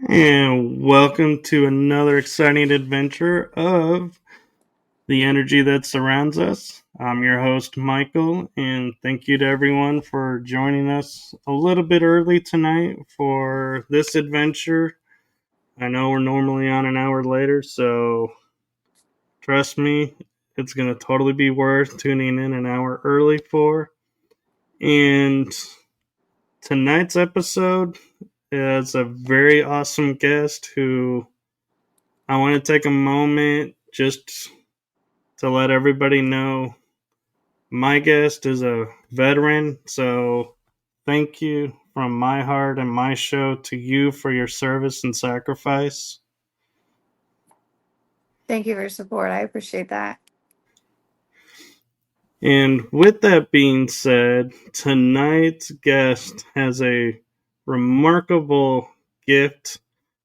And welcome to another exciting adventure of the energy that surrounds us. I'm your host, Michael, and thank you to everyone for joining us a little bit early tonight for this adventure. I know we're normally on an hour later, so trust me, it's going to totally be worth tuning in an hour early for. And tonight's episode is a very awesome guest who I want to take a moment just to let everybody know my guest is a veteran. So thank you from my heart and my show to you for your service and sacrifice. Thank you for your support. I appreciate that. And with that being said, tonight's guest has a remarkable gift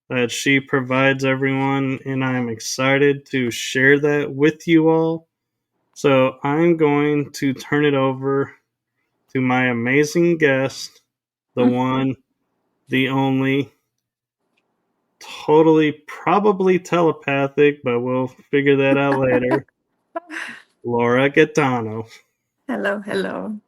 that she provides everyone, and I'm excited to share that with you all. So I'm going to turn it over to my amazing guest, the one, the only, totally probably telepathic, but we'll figure that out later, Laura Gaetano. Hello.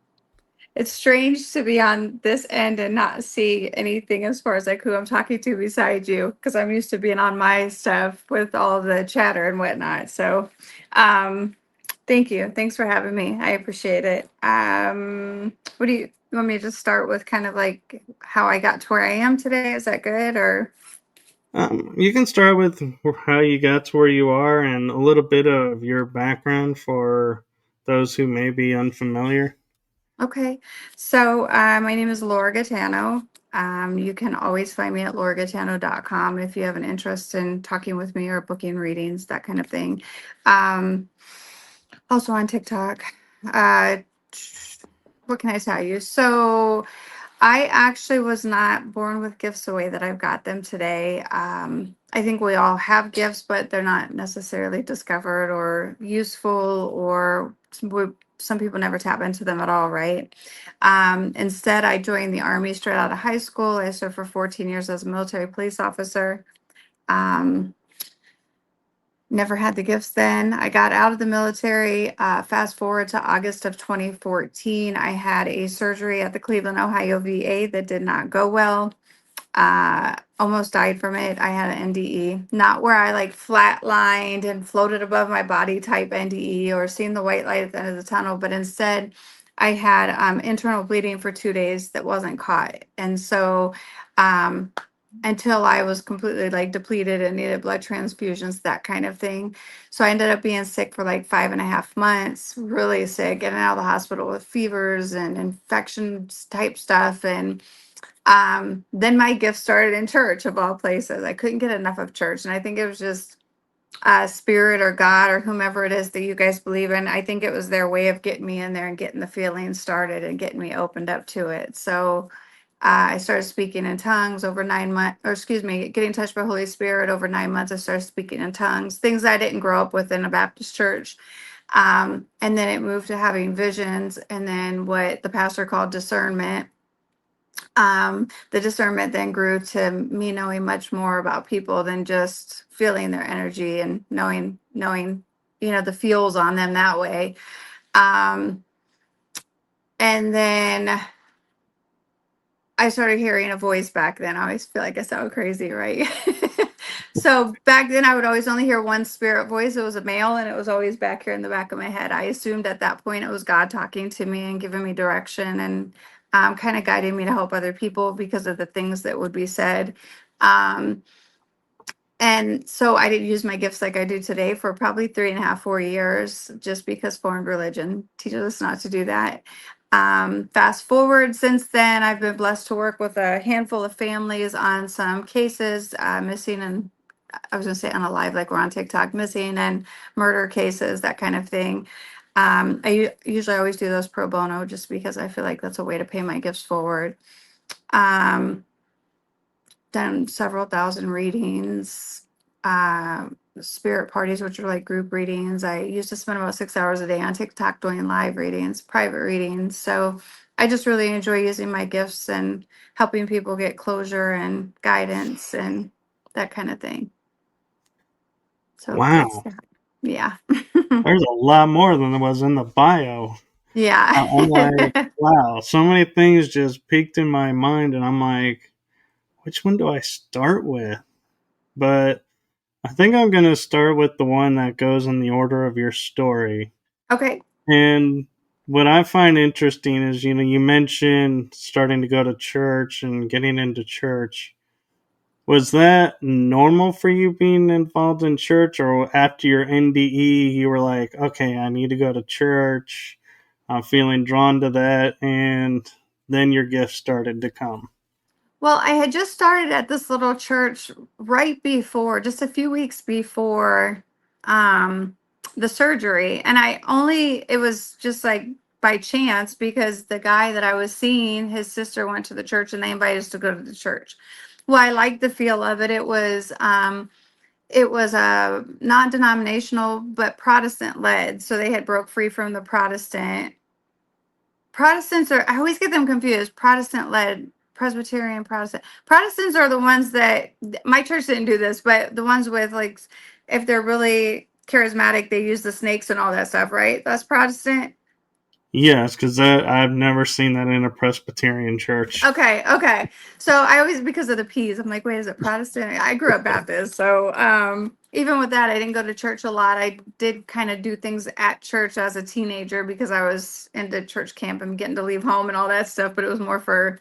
It's strange to be on this end and not see anything as far as like who I'm talking to beside you, because I'm used to being on my stuff with all the chatter and whatnot. So, thank you. Thanks for having me. I appreciate it. What do you want me to just start with kind of like how I got to where I am today? Is that good or? You can start with how you got to where you are and a little bit of your background for those who may be unfamiliar. Okay. So my name is Laura Gaetano. You can always find me at lauragaetano.com if you have an interest in talking with me or booking readings, that kind of thing. Also on TikTok. Uh, what can I tell you? So I actually was not born with gifts the way that I've got them today. I think we all have gifts, but they're not necessarily discovered or useful, or some people never tap into them at all, right? Instead, I joined the Army straight out of high school. I served for 14 years as a military police officer. Never had the gifts then. I got out of the military. Fast forward to August of 2014, I had a surgery at the Cleveland, Ohio VA that did not go well. Almost died from it. I had an NDE, not where I like flatlined and floated above my body type NDE or seen the white light at the end of the tunnel, but instead I had internal bleeding for 2 days that wasn't caught. And so, until I was completely like depleted and needed blood transfusions, that kind of thing. So I ended up being sick for like 5.5 months, really sick, getting out of the hospital with fevers and infections type stuff. And then my gift started in church, of all places. I couldn't get enough of church. And I think it was just spirit or God or whomever it is that you guys believe in. I think it was their way of getting me in there and getting the feeling started and getting me opened up to it. So I started speaking in tongues over 9 months, or excuse me, getting touched by Holy Spirit over 9 months. I started speaking in tongues, things I didn't grow up with in a Baptist church. And then it moved to having visions, and then what the pastor called discernment. The discernment then grew to me knowing much more about people than just feeling their energy and knowing, the feels on them that way. Um, and then I started hearing a voice back then. I always feel like I sound crazy, right? So back then, I would always only hear one spirit voice. It was a male, and it was always back here in the back of my head. I assumed at that point it was God talking to me and giving me direction and kind of guiding me to help other people because of the things that would be said. Um, and so I didn't use my gifts like I do today for probably 3.5, 4 years, just because foreign religion teaches us not to do that. Fast forward since then, I've been blessed to work with a handful of families on some cases, missing and I was going to say unalive, like we're on TikTok, missing and murder cases, that kind of thing. Usually always do those pro bono just because I feel like that's a way to pay my gifts forward. Um, Done several thousand readings, uh, spirit parties, which are like group readings. I used to spend about 6 hours a day on TikTok doing live readings, private readings. So I just really enjoy using my gifts and helping people get closure and guidance and that kind of thing. So that's Wow. that. Yeah. There's a lot more than there was in the bio. Yeah. I'm like, wow, so many things just peaked in my mind, and I'm like, which one do I start with? But I think I'm going to start with the one that goes in the order of your story. Okay. And what I find interesting is, you mentioned starting to go to church and getting into church. Was that normal for you being involved in church, or after your NDE, you were like, okay, I need to go to church. I'm feeling drawn to that, and then your gift started to come. Well, I had just started at this little church right before, just a few weeks before um the surgery. And it was just like by chance because the guy that I was seeing, his sister went to the church and they invited us to go to the church. Well, I liked the feel of it. It was a non-denominational but Protestant led. So they had broke free from the Protestants are, I always get them confused. Protestant led, Presbyterian, Protestant. Protestants are the ones that, my church didn't do this, but the ones with like, if they're really charismatic, they use the snakes and all that stuff, right? That's Protestant. Yes, because I've never seen that in a Presbyterian church. Okay. So I always, because of the P's, I'm like, wait, is it Protestant? I grew up Baptist. So even with that, I didn't go to church a lot. I did kind of do things at church as a teenager because I was into church camp and getting to leave home and all that stuff, but it was more for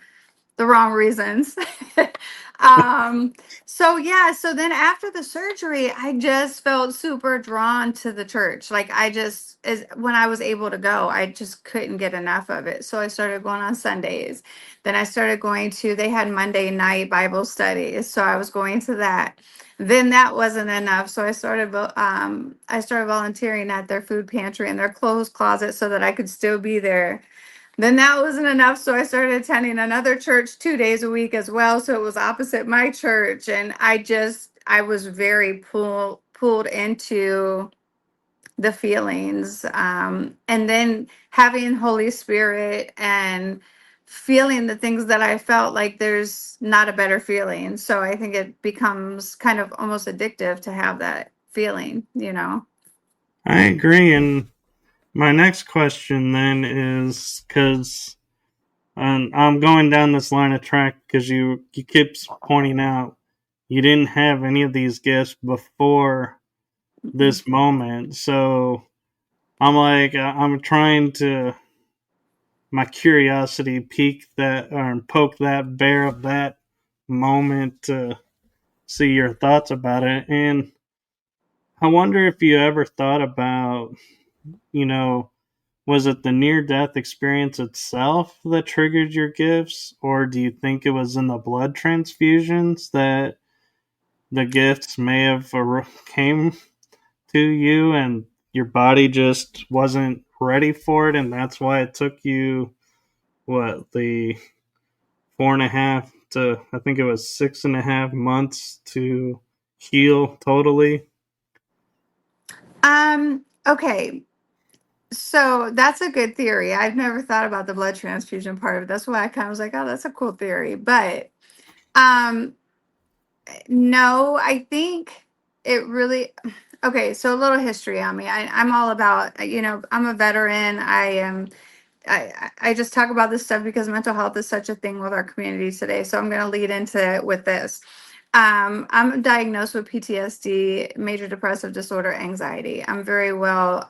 the wrong reasons. um, so yeah, so then after the surgery, I just felt super drawn to the church. Like as when I was able to go, I just couldn't get enough of it. So I started going on Sundays. Then I started going to, they had Monday night Bible studies. So I was going to that. Then that wasn't enough. So I started volunteering at their food pantry and their clothes closet so that I could still be there. Then that wasn't enough, so I started attending another church 2 days a week as well. So it was opposite my church, and I was very pulled into the feelings, and then having Holy Spirit and feeling the things that I felt like there's not a better feeling. So I think it becomes kind of almost addictive to have that feeling. I agree. And my next question then is because I'm going down this line of track because you keep pointing out you didn't have any of these gifts before Mhm. this moment. So I'm like, I'm trying to, my curiosity peek that or poke that bear of that moment to see your thoughts about it. And I wonder if you ever thought about, you know, was it the near death experience itself that triggered your gifts, or do you think it was in the blood transfusions that the gifts may have came? to you and your body just wasn't ready for it, and that's why it took you what, the 4.5 to, I think it was 6.5 months to heal totally. Okay. So that's a good theory. I've never thought about the blood transfusion part of it. That's why I kind of was like, oh, that's a cool theory. But um no, I think it really okay, so a little history on me. I'm all about, I'm a veteran. I just talk about this stuff because mental health is such a thing with our community today. So I'm going to lead into it with this. I'm diagnosed with PTSD, major depressive disorder, anxiety. I'm very well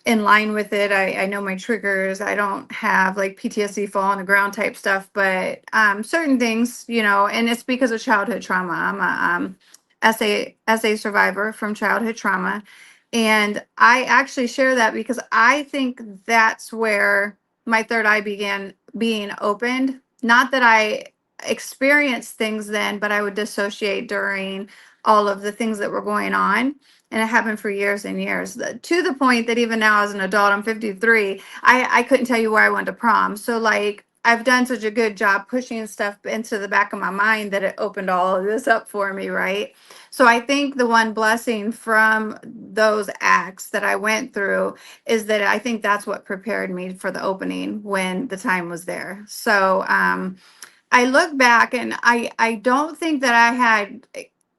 in line with it. I know my triggers. I don't have like PTSD fall on the ground type stuff, but certain things, and it's because of childhood trauma. I'm a SA survivor from childhood trauma. And I actually share that because I think that's where my third eye began being opened. Not that I experienced things then, but I would dissociate during all of the things that were going on, and it happened for years and years, to the point that even now as an adult, I'm 53, I couldn't tell you where I went to prom. So like I've done such a good job pushing stuff into the back of my mind that it opened all of this up for me, right? So I think the one blessing from those acts that I went through is that I think that's what prepared me for the opening when the time was there. So I look back and I don't think that I had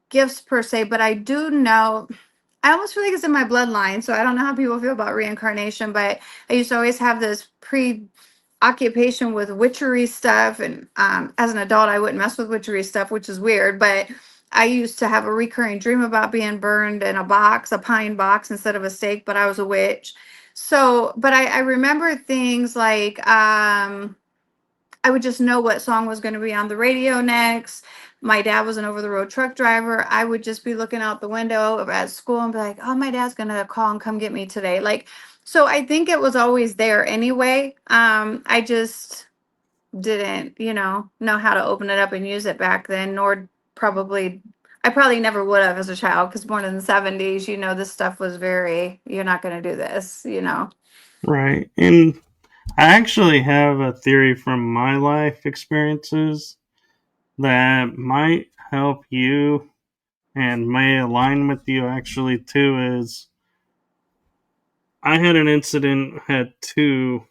gifts per se, but I do know, I almost feel like it's in my bloodline. So I don't know how people feel about reincarnation, but I used to always have this preoccupation with witchery stuff. And as an adult, I wouldn't mess with witchery stuff, which is weird. But I used to have a recurring dream about being burned in a box, a pine box instead of a stake, but I was a witch. So, but I remember things like, I would just know what song was going to be on the radio next. My dad was an over the road truck driver. I would just be looking out the window at school and be like, oh, my dad's going to call and come get me today. Like, so I think it was always there anyway. I just didn't, know how to open it up and use it back then, nor probably, I probably never would have as a child because born in the 70s, this stuff was very, you're not going to do this. Right. And I actually have a theory from my life experiences that might help you and may align with you actually too. Is I had an incident, had two,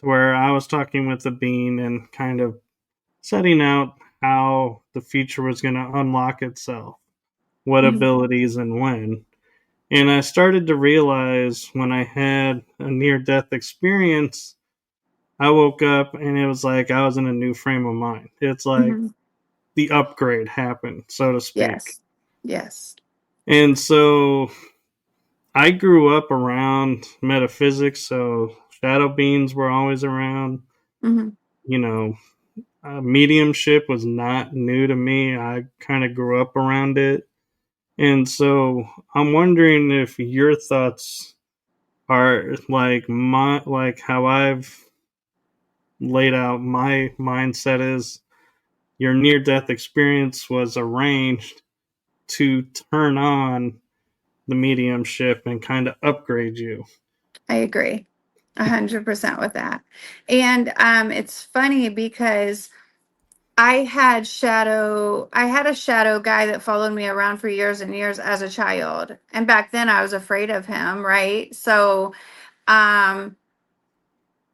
where I was talking with the bean and kind of setting out how the future was going to unlock itself, what Mhm. abilities and when. And I started to realize when I had a near death experience, I woke up and it was like I was in a new frame of mind. It's like Mhm. the upgrade happened, so to speak. Yes. Yes. And so I grew up around metaphysics, so shadow beings were always around. Hmm. You know, mediumship was not new to me. I kind of grew up around it. And so I'm wondering if your thoughts are like how I've laid out my mindset is your near death experience was arranged to turn on the mediumship and kind of upgrade you. I agree 100% with that. And it's funny because I had a shadow guy that followed me around for years and years as a child. And back then I was afraid of him, right? So um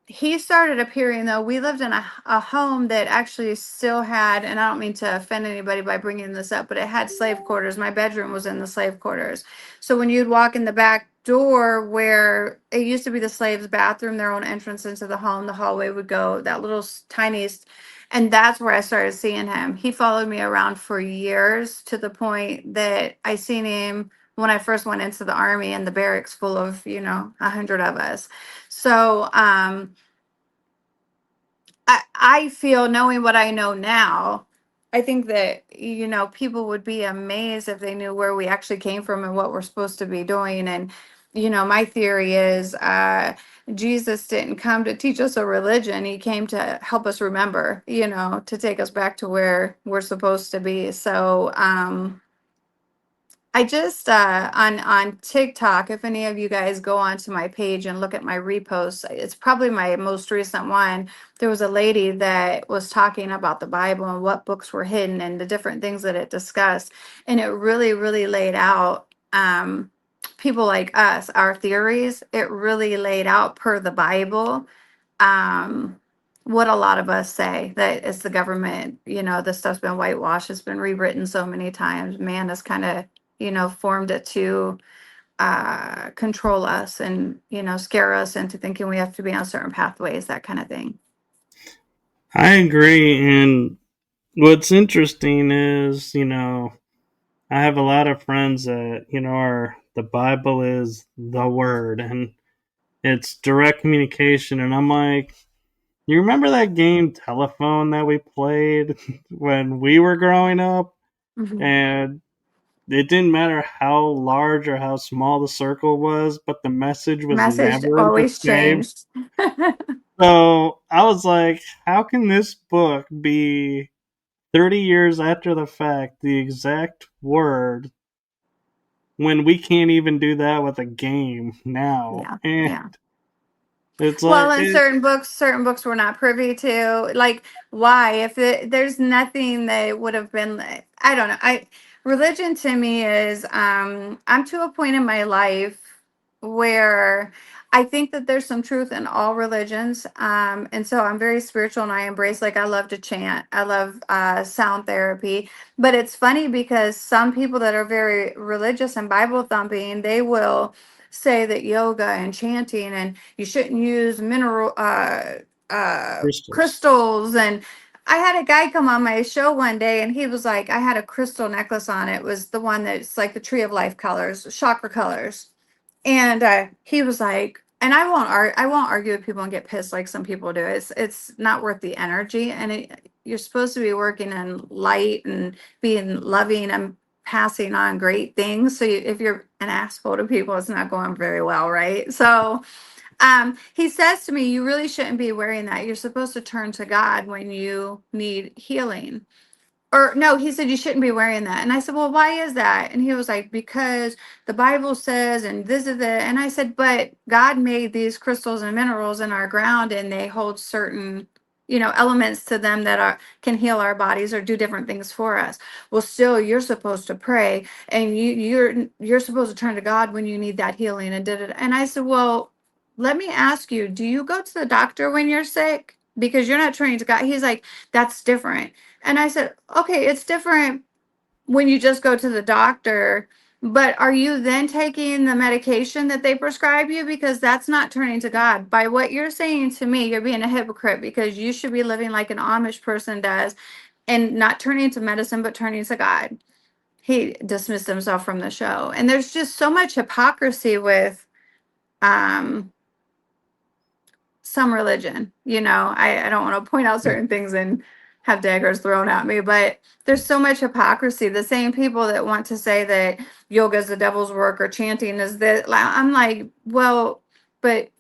he started appearing, though. We lived in a home that actually still had, and I don't mean to offend anybody by bringing this up, but it had slave quarters. My bedroom was in the slave quarters. So when you'd walk in the back door where it used to be the slaves bathroom, their own entrance into the home, the hallway would go that little tiniest, and that's where I started seeing him. He followed me around for years, to the point that I seen him when I first went into the army in the barracks full of 100 of us. So I feel, knowing what I know now, I think that, people would be amazed if they knew where we actually came from and what we're supposed to be doing. And, my theory is Jesus didn't come to teach us a religion. He came to help us remember, to take us back to where we're supposed to be. So I just on TikTok, if any of you guys go onto my page and look at my reposts, it's probably my most recent one. There was a lady that was talking about the Bible and what books were hidden and the different things that it discussed. And it really, really laid out people like us, our theories. It really laid out per the Bible um, what a lot of us say that it's the government, this stuff's been whitewashed, it's been rewritten so many times. Man has kind of, formed it to control us and, scare us into thinking we have to be on certain pathways, that kind of thing. I agree. And what's interesting is, I have a lot of friends that, are the Bible is the word and it's direct communication. And I'm like, you remember that game Telephone that we played when we were growing up? Mhm. And it didn't matter how large or how small the circle was, but the message was Message never the always same. changed. So I was like, how can this book be 30 years after the fact the exact word when we can't even do that with a game now? Yeah, And yeah. it's Well, like, and certain books we're not privy to. Like, why? If there's nothing that would have been, I don't know. Religion to me is, I'm to a point in my life where I think that there's some truth in all religions. And so I'm very spiritual and I embrace, like, I love to chant. I love sound therapy. But it's funny because some people that are very religious and Bible thumping, they will say that yoga and chanting and you shouldn't use mineral crystals. crystals. And I had a guy come on my show one day and he was like, I had a crystal necklace on. It was the one that's like the tree of life colors, chakra colors. And he was like, and I won't argue with people and get pissed like some people do. It's not worth the energy. And you're supposed to be working in light and being loving and passing on great things. So if you're an asshole to people, it's not going very well, right? So he says to me, you really shouldn't be wearing that. You're supposed to turn to God when you need healing. Or no, he said you shouldn't be wearing that. And I said, well, why is that? And he was like, because the Bible says, and this is it. And I said, but God made these crystals and minerals in our ground, and they hold certain, elements to them that are can heal our bodies or do different things for us. Well, still, you're supposed to pray, and you're supposed to turn to God when you need that healing, and did it. And I said, well, let me ask you, do you go to the doctor when you're sick? Because you're not turning to God. He's like, that's different. And I said, okay, it's different when you just go to the doctor, but are you then taking the medication that they prescribe you? Because that's not turning to God. By what you're saying to me, you're being a hypocrite because you should be living like an Amish person does and not turning to medicine, but turning to God. He dismissed himself from the show. And there's just so much hypocrisy with um, some religion. I don't want to point out certain things and have daggers thrown at me, but there's so much hypocrisy. The same people that want to say that yoga is the devil's work or chanting is that, I'm like, well, but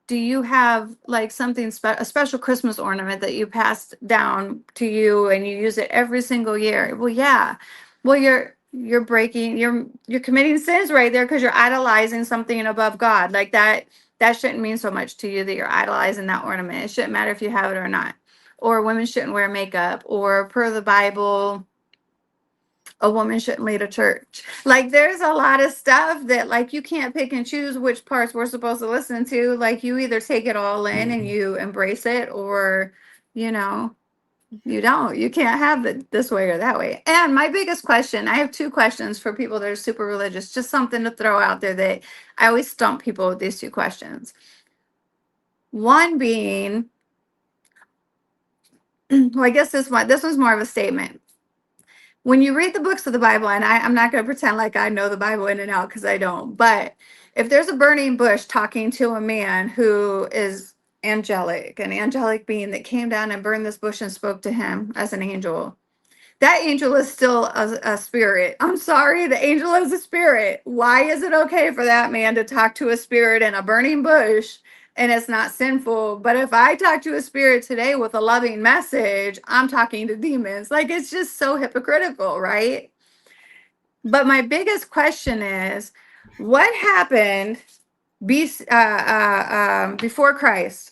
do you have like a special Christmas ornament that you passed down to you and you use it every single year? Well, yeah. Well, you're committing sins right there because you're idolizing something above God. Like that shouldn't mean so much to you that you're idolizing that ornament. It shouldn't matter if you have it or not. Or women shouldn't wear makeup, or per the Bible, a woman shouldn't lead a church. Like there's a lot of stuff that like you can't pick and choose which parts we're supposed to listen to. Like you either take it all in and you embrace it, or you know, you don't. You can't have it this way or that way. And my biggest question, I have two questions for people that are super religious, just something to throw out there that I always stump people with these two questions. One being, well, I guess this one's more of a statement. When you read the books of the Bible, and I'm not going to pretend like I know the Bible in and out because I don't, but if there's a burning bush talking to a man who is angelic, an angelic being that came down and burned this bush and spoke to him as an angel, that angel is still a spirit. I'm sorry, the angel is a spirit. Why is it okay for that man to talk to a spirit in a burning bush and it's not sinful? But if I talk to a spirit today with a loving message, I'm talking to demons. Like it's just so hypocritical, right? But my biggest question is, what happened before Christ?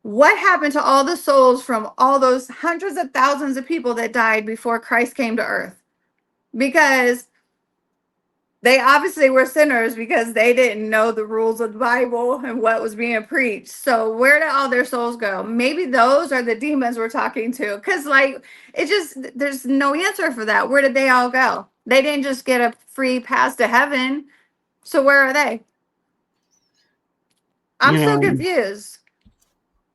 What happened to all the souls from all those hundreds of thousands of people that died before Christ came to earth? Because they obviously were sinners because they didn't know the rules of the Bible and what was being preached. So where did all their souls go? Maybe those are the demons we're talking to. Because like it just there's no answer for that. Where did they all go? They didn't just get a free pass to heaven. So where are they? I'm You so know, confused.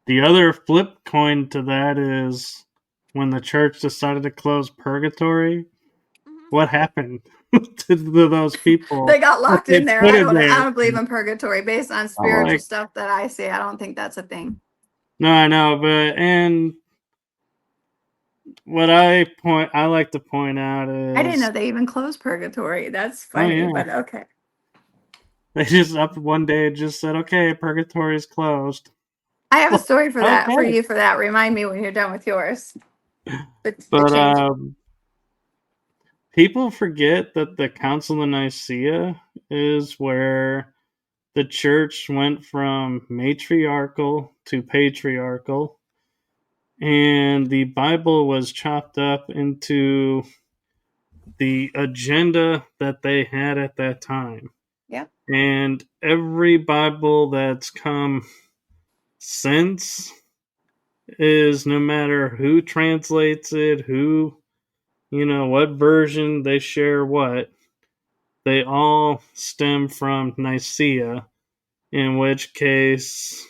the other flip coin to that is when the church decided to close purgatory, what happened to those They people got that locked they in there. put in I there? don't believe in purgatory based on spiritual Like, stuff that I see. I don't think that's a thing. no, I know, but and what I like to point out I didn't know is, they even closed purgatory. That's oh funny, yeah, but okay. they just up one day and just said, okay, purgatory is closed. I have a story for that for Okay, you for that. Remind me when you're done with yours. The but change. people forget that the Council of Nicaea is where the church went from matriarchal to patriarchal, and the Bible was chopped up into the agenda that they had at that time. Yeah. And every Bible that's come since is, no matter who translates it, who, what version they share what, they all stem from Nicaea, in which case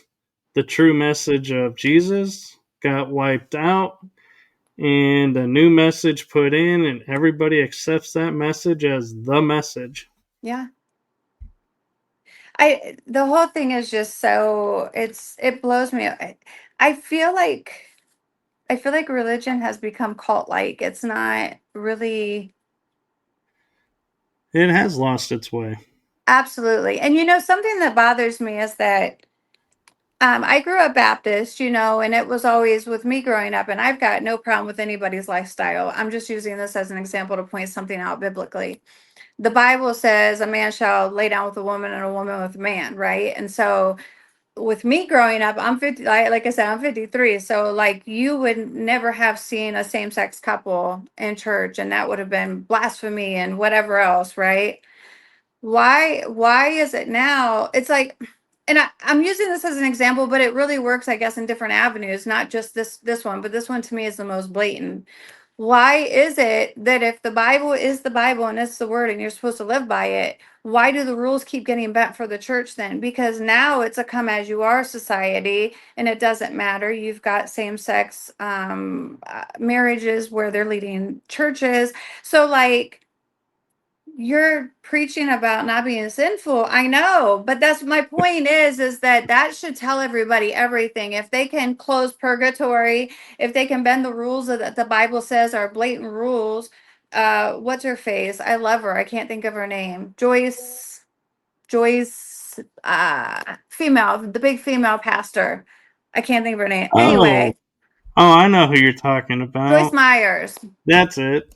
the true message of Jesus got wiped out and a new message put in, and everybody accepts that message as the message. Yeah. I the whole thing is just so it blows me. I feel like I feel like religion has become cult like. It's not really It has lost its way. absolutely. And something that bothers me is that I grew up Baptist, and it was always with me growing up, and I've got no problem with anybody's lifestyle. I'm just using this as an example to point something out biblically. The Bible says a man shall lay down with a woman and a woman with a man, right? And so with me growing up, I'm 50, like I said, I'm 53. So like you would never have seen a same-sex couple in church, and that would have been blasphemy and whatever else, right? Why is it now? It's like, and I'm using this as an example, but it really works, I guess, in different avenues, not just this one, but this one to me is the most blatant. Why is it that if the Bible is the Bible and it's the word and you're supposed to live by it, why do the rules keep getting bent for the church then? Because now it's a come as you are society and it doesn't matter. You've got same sex marriages where they're leading churches. So, like, you're preaching about not being sinful. I know, but that's my point is that should tell everybody everything. If they can close purgatory, if they can bend the rules that the Bible says are blatant rules, what's her face? I love her. I can't think of her name. Joyce, female, the big female pastor. I can't think of her name. Oh, Anyway, I know who you're talking Joyce about. Myers. That's it.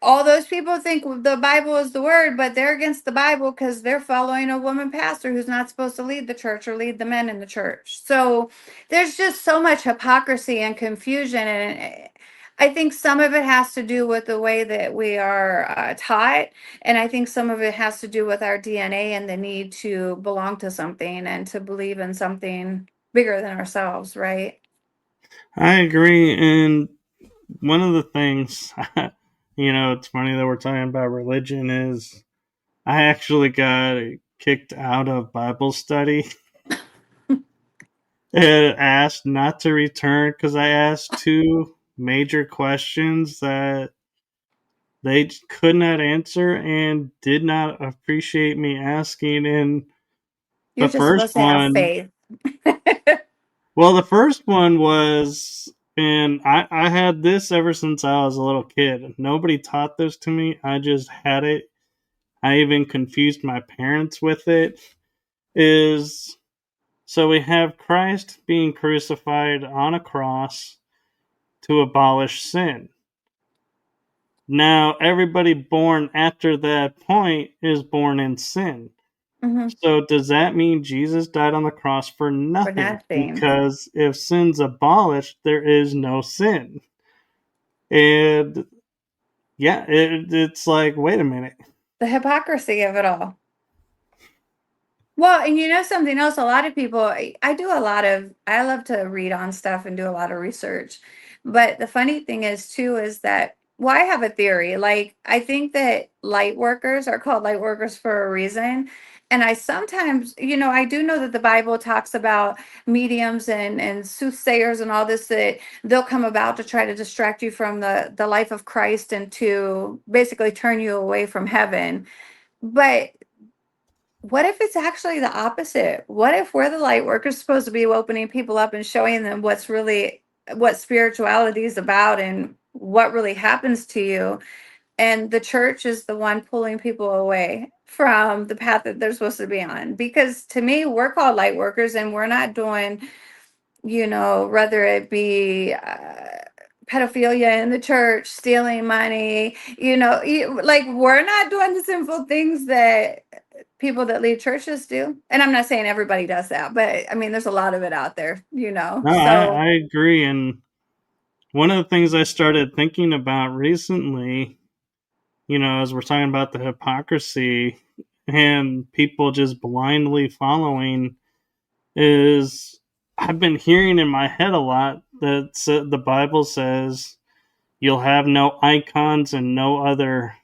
All those people think the Bible is the word, but they're against the Bible because they're following a woman pastor who's not supposed to lead the church or lead the men in the church. So there's just so much hypocrisy and confusion. And I think some of it has to do with the way that we are taught. And I think some of it has to do with our DNA and the need to belong to something and to believe in something bigger than ourselves, right? I agree. And one of the things, it's funny that we're talking about religion, is I actually got kicked out of Bible study and asked not to return because I asked two major questions that they could not answer and did not appreciate me asking. And You're the just first supposed to have one, faith. well, the first one was, and I had this ever since I was a little kid. Nobody taught this to me. I just had it. I even confused my parents with it. Is, so we have Christ being crucified on a cross to abolish sin. Now, everybody born after that point is born in sin. Hmm. So, does that mean Jesus died on the cross for For nothing? nothing. Because if sin's abolished, there is no sin. And yeah, it's like, wait a minute. The hypocrisy of it all. Well, and you know something else, a lot of people, I do a lot of, I love to read on stuff and do a lot of research. But the funny thing is, too, is that, well, I have a theory. Like, I think that light workers are called light workers for a reason. And I sometimes, I do know that the Bible talks about mediums and soothsayers and all this, that they'll come about to try to distract you from the life of Christ and to basically turn you away from heaven. But what if it's actually the opposite? What if we're the light workers supposed to be opening people up and showing them what spirituality is about and what really happens to you? And the church is the one pulling people away from the path that they're supposed to be on. Because to me, we're called light workers and we're not doing, whether it be pedophilia in the church, stealing money, like we're not doing the sinful things that people that leave churches do. And I'm not saying everybody does that, but I mean, there's a lot of it out there, No, So, I agree. And one of the things I started thinking about recently, as we're talking about the hypocrisy and people just blindly following, is I've been hearing in my head a lot that the Bible says you'll have no icons and no other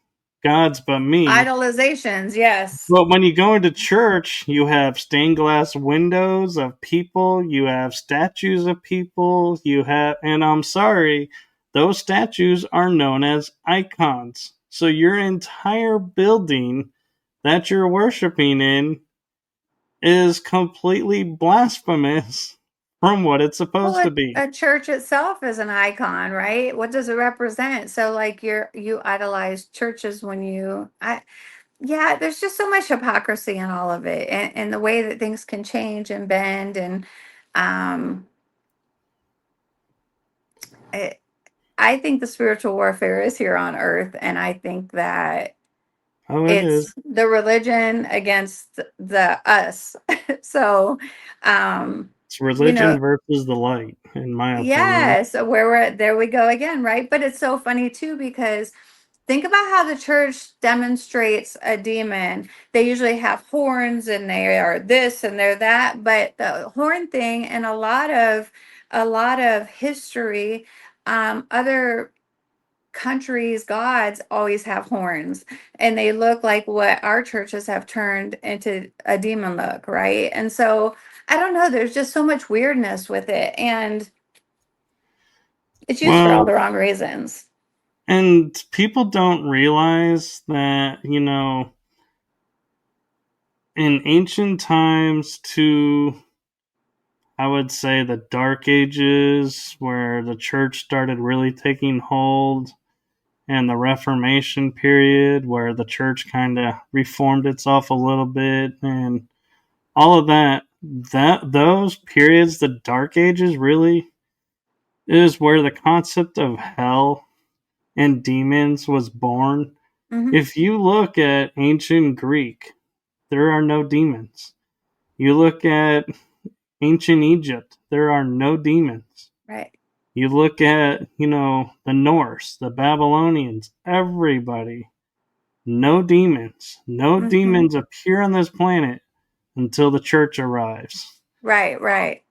gods but me. idolizations, yes. But when you go into church, you have stained glass windows of people, you have statues of people, and I'm sorry, those statues are known as icons. So your entire building that you're worshiping in is completely blasphemous from what it's Well, supposed to be. a church itself is an icon, right? What does it represent? So, like, you idolize churches when yeah, there's just so much hypocrisy in all of it, and the way that things can change and bend, and um, it, I think the spiritual warfare is here on earth, and I think that Oh, it is. it's the religion against the us. So, um, It's you know, religion versus the light, in my opinion. yes, where there we go again, right? But it's so funny too because think about how the church demonstrates a demon. They usually have horns and they are this and they're that, but the horn thing and a lot of history, other countries' gods always have horns and they look like what our churches have turned into a demon look, right? And so I don't know, there's just so much weirdness with it and it's used for all Well, the wrong reasons. and people don't realize that, in ancient times to, I would say, the Dark Ages, where the church started really taking hold, and the Reformation period, where the church kind of reformed itself a little bit, and all of that those periods, the Dark Ages, really is where the concept of hell and demons was born. Hmm. If you look at ancient Greek, there are no demons. You look at ancient Egypt, there are no demons. Right. You look at, the Norse, the Babylonians, everybody, no demons. No Hmm. demons appear on this planet until the church arrives. Right, right.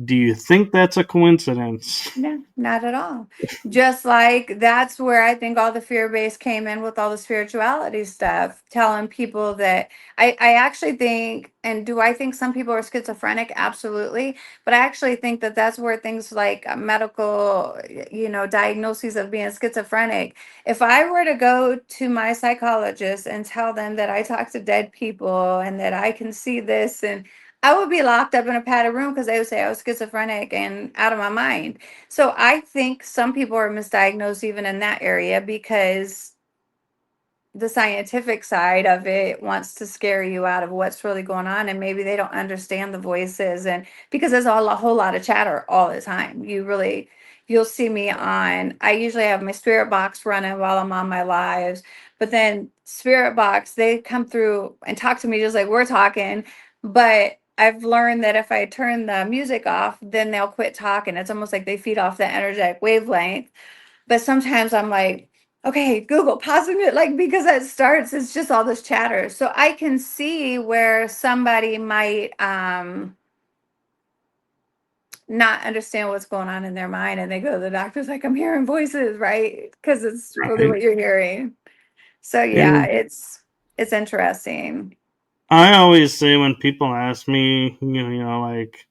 Do you think that's a coincidence? No, not at all. Just like that's where I think all the fear base came in with all the spirituality stuff, telling people that I actually think, and do I think some people are schizophrenic? Absolutely. But I actually think that that's where things like medical, diagnoses of being schizophrenic. If I were to go to my psychologist and tell them that I talk to dead people and that I can see this and I would be locked up in a padded room because they would say I was schizophrenic and out of my mind. So I think some people are misdiagnosed even in that area because the scientific side of it wants to scare you out of what's really going on and maybe they don't understand the voices and because there's a whole lot of chatter all the time. you'll see me on, I usually have my spirit box running while I'm on my lives, but then spirit box, they come through and talk to me just like we're talking. But I've learned that if I turn the music off, then they'll quit talking. It's almost like they feed off the energetic wavelength. But sometimes I'm like, okay, Google, pausing it, like because it starts, it's just all this chatter. So I can see where somebody might not understand what's going on in their mind, and they go to the doctor's like, I'm hearing voices, right? Because it's really Right. what you're hearing. So yeah, And it's interesting. I always say when people ask me, like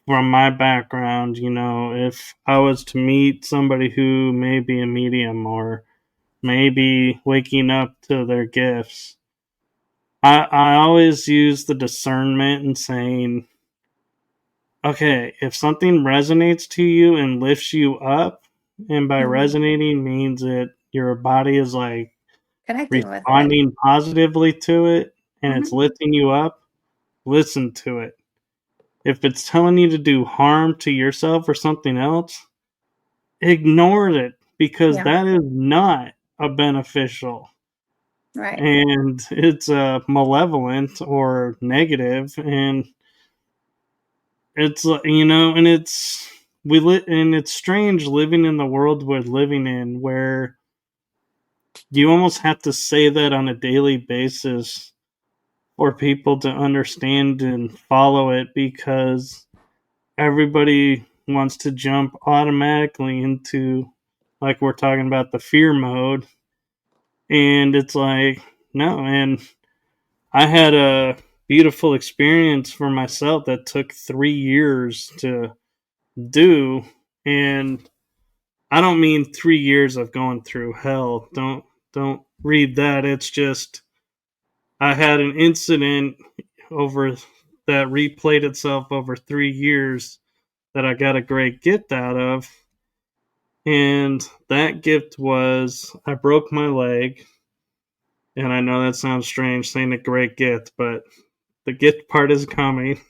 from my background, if I was to meet somebody who may be a medium or maybe waking up to their gifts, I always use the discernment and saying, okay, if something resonates to you and lifts you up, and by Mhm. resonating means that your body is like Connecting with it. responding positively to it and it's Hmm. lifting you up, listen to it. If it's telling you to do harm to yourself or something else, ignore it because Yeah, that is not a beneficial right. and it's malevolent or negative, and it's and it's strange living in the world we're living in where you almost have to say that on a daily basis for people to understand and follow it because everybody wants to jump automatically into, like we're talking about, the fear mode. And it's like, no. And I had a beautiful experience for myself that took 3 years to do. And I don't mean 3 years of going through hell. Don't read that. It's just I had an incident over that replayed itself over 3 years that I got a great gift out of. And that gift was I broke my leg. And I know that sounds strange saying a great gift, but the gift part is coming.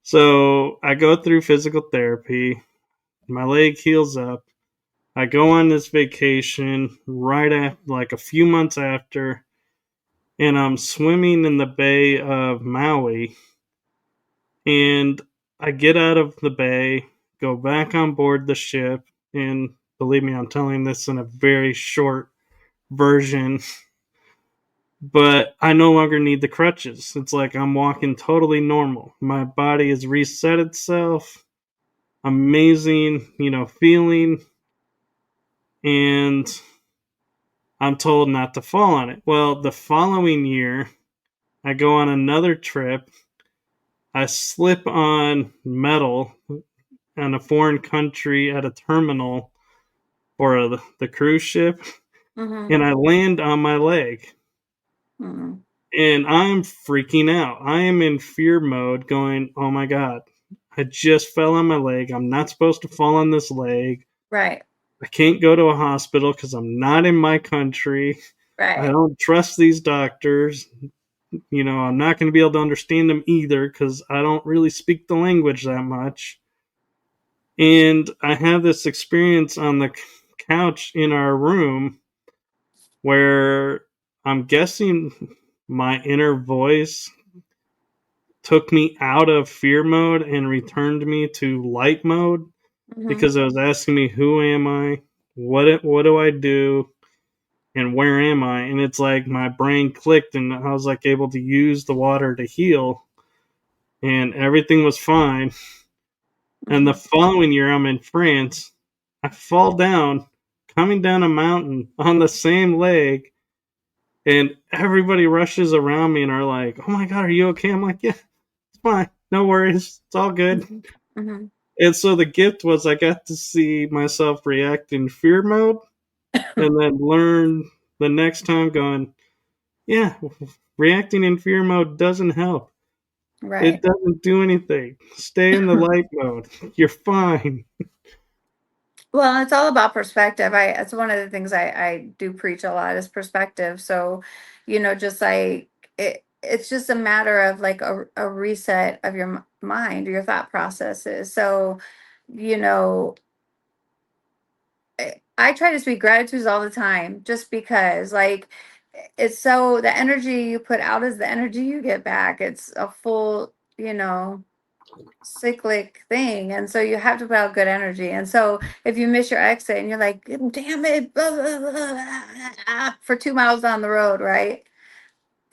So I go through physical therapy. My leg heals up. I go on this vacation right after, like a few months after, and I'm swimming in the bay of Maui. And I get out of the bay, go back on board the ship, and believe me, I'm telling this in a very short version, but I no longer need the crutches. It's like I'm walking totally normal. My body has reset itself. Amazing, feeling. And I'm told not to fall on it. Well, the following year, I go on another trip. I slip on metal in a foreign country at a terminal for the cruise ship, Hmm. and I land on my leg. Hmm. And I'm freaking out. I am in fear mode, going, oh my God, I just fell on my leg. I'm not supposed to fall on this leg. Right, I can't go to a hospital because I'm not in my country. I right. don't trust these doctors. I'm not going to be able to understand them either because I don't really speak the language that much. And I have this experience on the couch in our room where I'm guessing my inner voice took me out of fear mode and returned me to light mode Hmm. because it was asking me, who am I? What do I do? And where am I? And it's like my brain clicked and I was like able to use the water to heal and everything was fine. And the Hmm. following year, I'm in France. I fall down, coming down a mountain on the same leg, and everybody rushes around me and are like, "Oh my God, are you okay?" I'm like, "Yeah, it's fine. No worries. It's all good." Hmm. Hmm. And so the gift was I got to see myself react in fear mode and then learn the next time going, yeah, reacting in fear mode doesn't help. It Right. doesn't do anything. Stay in the light mode. You're fine. Well, it's all about perspective. It's one of the things I do preach a lot is perspective. So, just like it's just a matter of like a reset of your mind, your thought processes. So, you know, I try to speak gratitudes all the time just because, like, it's so the energy you put out is the energy you get back. It's a full, cyclic thing. And so you have to put out good energy. And so if you miss your exit and you're like, damn it, blah, blah, blah, blah, for 2 miles down the road, right?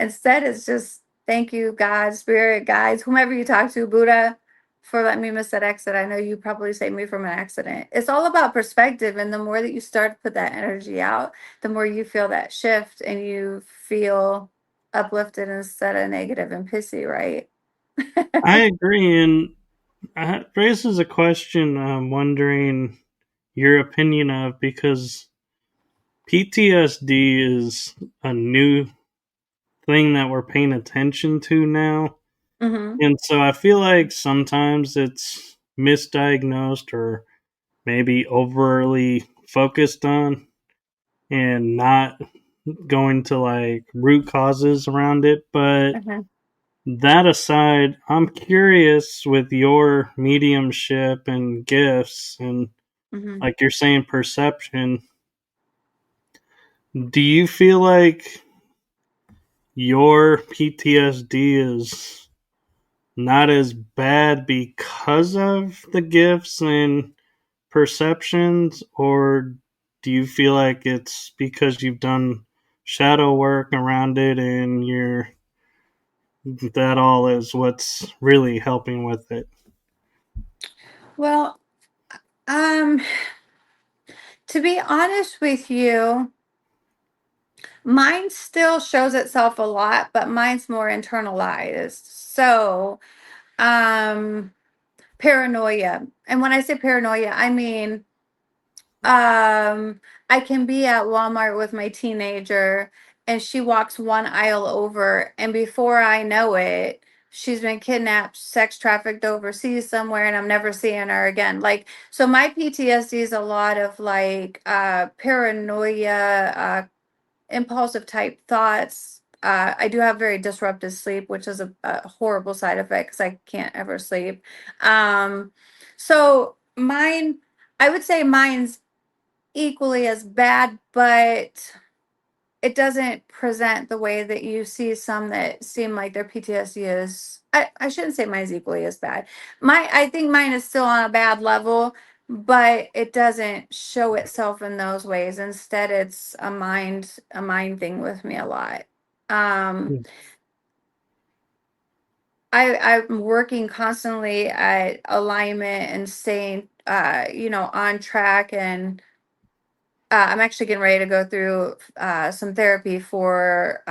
Instead, it's just thank you, God, spirit, guides, whomever you talk to, Buddha, for letting me miss that exit. I know you probably saved me from an accident. It's all about perspective. And the more that you start to put that energy out, the more you feel that shift and you feel uplifted instead of negative and pissy, right? I agree, and it raises a question I'm wondering your opinion of, because PTSD is a new thing that we're paying attention to now. Mm-hmm. And so I feel like sometimes it's misdiagnosed or maybe overly focused on and not going to like root causes around it. But Uh-huh. that aside, I'm curious with your mediumship and gifts and Mm-hmm. like you're saying perception, do you feel like your PTSD is not as bad because of the gifts and perceptions, or do you feel like it's because you've done shadow work around it and you're that all is what's really helping with it? Well, um, to be honest with you, mine still shows itself a lot, but mine's more internalized. So, um, paranoia. And when I say paranoia, I mean, um, I can be at Walmart with my teenager and she walks one aisle over, and before I know it, she's been kidnapped, sex trafficked overseas somewhere, and I'm never seeing her again. Like, so my PTSD is a lot of like paranoia, impulsive type thoughts. I do have very disrupted sleep, which is a horrible side effect because I can't ever sleep. Um, so mine, I would say mine's equally as bad, but it doesn't present the way that you see some that seem like their PTSD is. I shouldn't say mine's equally as bad. I think mine is still on a bad level, but it doesn't show itself in those ways. Instead, it's a mind thing with me a lot. Um, I'm working constantly at alignment and staying, on track, and I'm actually getting ready to go through some therapy for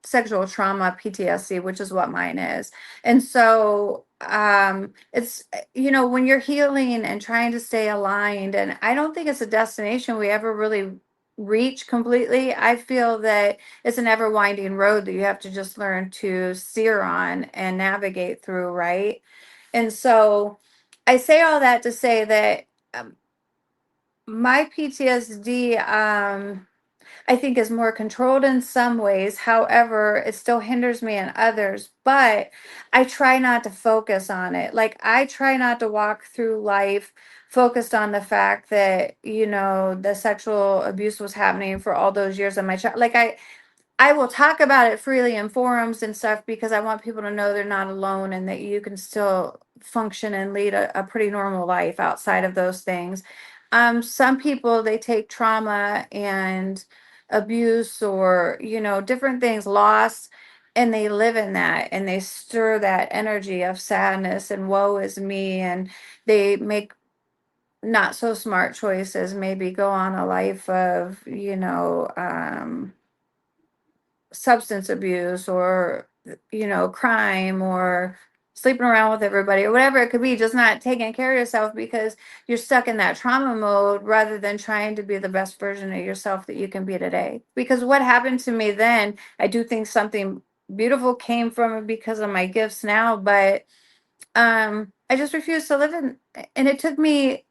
sexual trauma PTSD, which is what mine is. And so it's, when you're healing and trying to stay aligned, and I don't think it's a destination we ever really reach completely. I feel that it's an ever winding road that you have to just learn to steer on and navigate through, right? And so I say all that to say that. My PTSD, I think, is more controlled in some ways. However, it still hinders me in others. But I try not to focus on it. Like, I try not to walk through life focused on the fact that, the sexual abuse was happening for all those years of my child. Like, I will talk about it freely in forums and stuff because I want people to know they're not alone and that you can still function and lead a pretty normal life outside of those things. Some people, they take trauma and abuse or, different things, loss, and they live in that and they stir that energy of sadness and woe is me, and they make not so smart choices, maybe go on a life of, substance abuse or crime or sleeping around with everybody or whatever it could be, just not taking care of yourself because you're stuck in that trauma mode rather than trying to be the best version of yourself that you can be today. Because what happened to me then, I do think something beautiful came from it because of my gifts now, but I just refused to live in, and it took me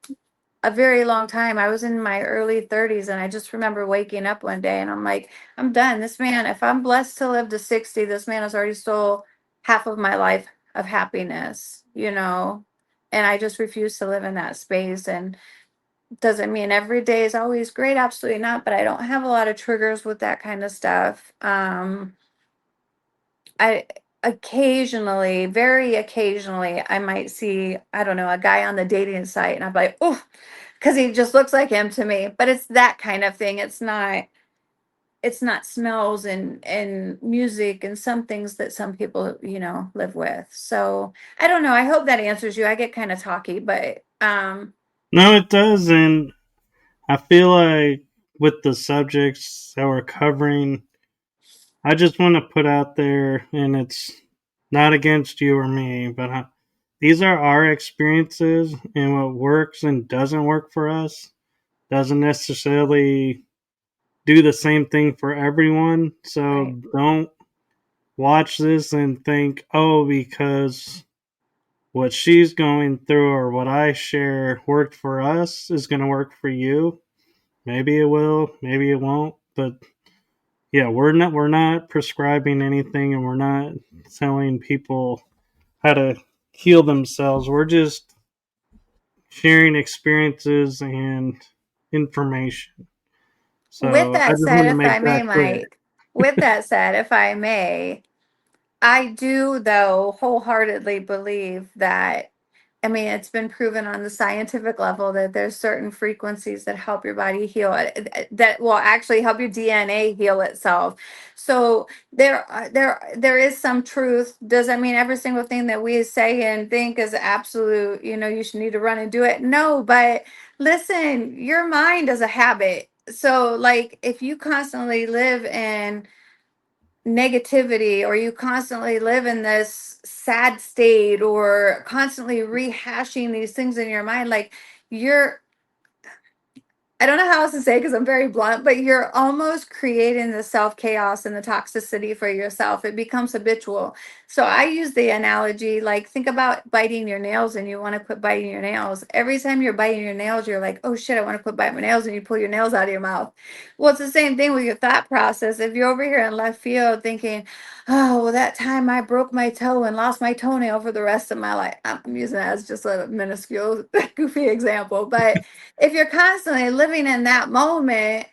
a very long time. I was in my early 30s and I just remember waking up one day and I'm like, I'm done. This man, if I'm blessed to live to 60, this man has already stole half of my life of happiness, And I just refuse to live in that space. And Doesn't mean every day is always great, absolutely not, but I don't have a lot of triggers with that kind of stuff. I occasionally, very occasionally, I might see, I don't know, a guy on the dating site and I'm like, oh, because he just looks like him to me. But it's that kind of thing. It's not smells and music and some things that some people, live with. So I don't know. I hope that answers you. I get kind of talky, but No, it does, and I feel like with the subjects that we're covering, I just want to put out there, and it's not against you or me, but these are our experiences, and what works and doesn't work for us doesn't necessarily do the same thing for everyone. right. So don't watch this and think, oh, because what she's going through or what I share worked for us is going to work for you. Maybe it will, maybe it won't, but yeah, we're not prescribing anything, and we're not telling people how to heal themselves. We're just sharing experiences and information. With So I that just said, want to if make I may, that clear. Mike, with that said, if I may, I do, though, wholeheartedly believe that, I mean, it's been proven on the scientific level that there's certain frequencies that help your body heal, that will actually help your DNA heal itself. So there is some truth. Does that mean every single thing that we say and think is absolute, you should need to run and do it? No, but listen, your mind is a habit. So, like, if you constantly live in negativity, or you constantly live in this sad state, or constantly rehashing these things in your mind, like, you're I don't know how else to say because I'm very blunt, but you're almost creating the self chaos and the toxicity for yourself. It becomes habitual. So I use the analogy, like, think about biting your nails and you want to quit biting your nails. Every time you're biting your nails, you're like, oh shit, I want to quit biting my nails. And you pull your nails out of your mouth. Well, it's the same thing with your thought process. If you're over here in left field thinking, oh, well, that time I broke my toe and lost my toenail for the rest of my life. I'm using that as just a minuscule, goofy example, but if you're constantly living in that moment,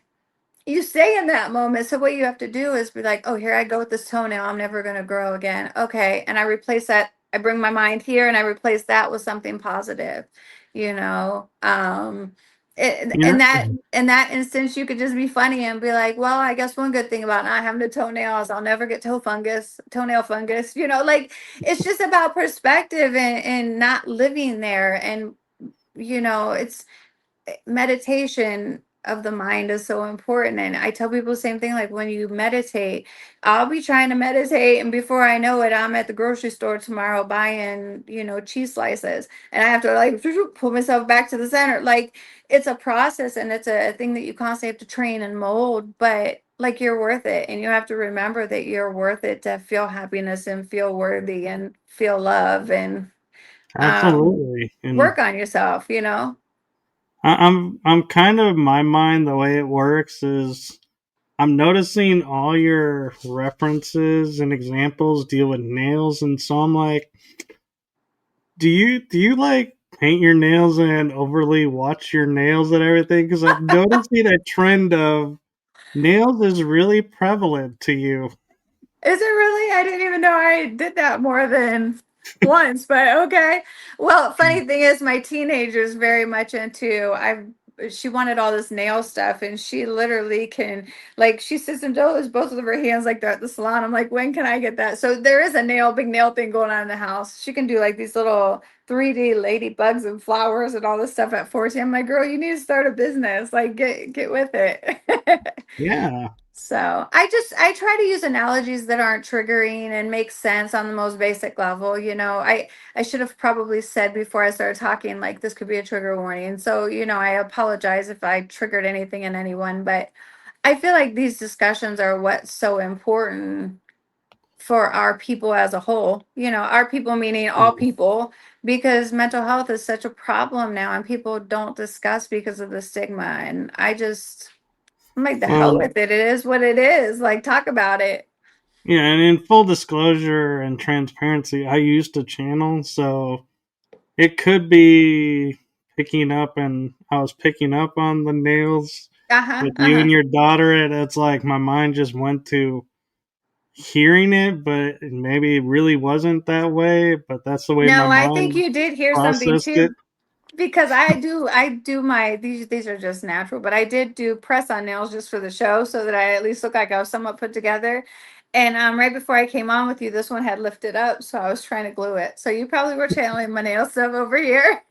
you stay in that moment. So what you have to do is be like, oh, here I go with this toenail. I'm never going to grow again. Okay. And I replace that. I bring my mind here and I replace that with something positive, you know? Yeah, In that instance, you could just be funny and be like, well, I guess one good thing about not having the toenails, I'll never get toenail fungus, like, it's just about perspective and not living there. And, it's meditation of the mind is so important. And I tell people the same thing, like, when you meditate, I'll be trying to meditate, and before I know it, I'm at the grocery store tomorrow buying, cheese slices. And I have to, like, pull myself back to the center. Like, it's a process and it's a thing that you constantly have to train and mold, but, like, you're worth it. And you have to remember that you're worth it to feel happiness and feel worthy and feel love and absolutely. And work on yourself. I'm kind of my mind the way it works is I'm noticing all your references and examples deal with nails, and so I'm like, do you like paint your nails and overly watch your nails and everything? Because I'm noticing a trend of nails is really prevalent to you. Is it really? I didn't even know I did that more than once, but okay. Well, funny thing is, my teenager's very much into, she wanted all this nail stuff, and she literally can, like, she sits and does both of her hands like that at the salon. I'm like, when can I get that? So there is a big nail thing going on in the house. She can do like these little 3D ladybugs and flowers and all this stuff at 14. I'm like, girl, you need to start a business. Like, get with it. Yeah. So I try to use analogies that aren't triggering and make sense on the most basic level. I should have probably said before I started talking, like, this could be a trigger warning. So, I apologize if I triggered anything in anyone, but I feel like these discussions are what's so important for our people as a whole. Our people meaning all people, because mental health is such a problem now and people don't discuss because of the stigma. And I'm like, the hell Well, with it. It is what it is. Like, talk about it. yeah, and in full disclosure and transparency, I used a channel, so it could be I was picking up on the nails Uh-huh. with you Uh-huh. and your daughter, and it's like my mind just went to hearing it, but maybe it really wasn't that way. But that's the way my No, I think mind you did hear something processed it. too. Because I do my these are just natural, but I did do press on nails just for the show so that I at least look like I was somewhat put together. And right before I came on with you, this one had lifted up, so I was trying to glue it. So you probably were channeling my nail stuff over here.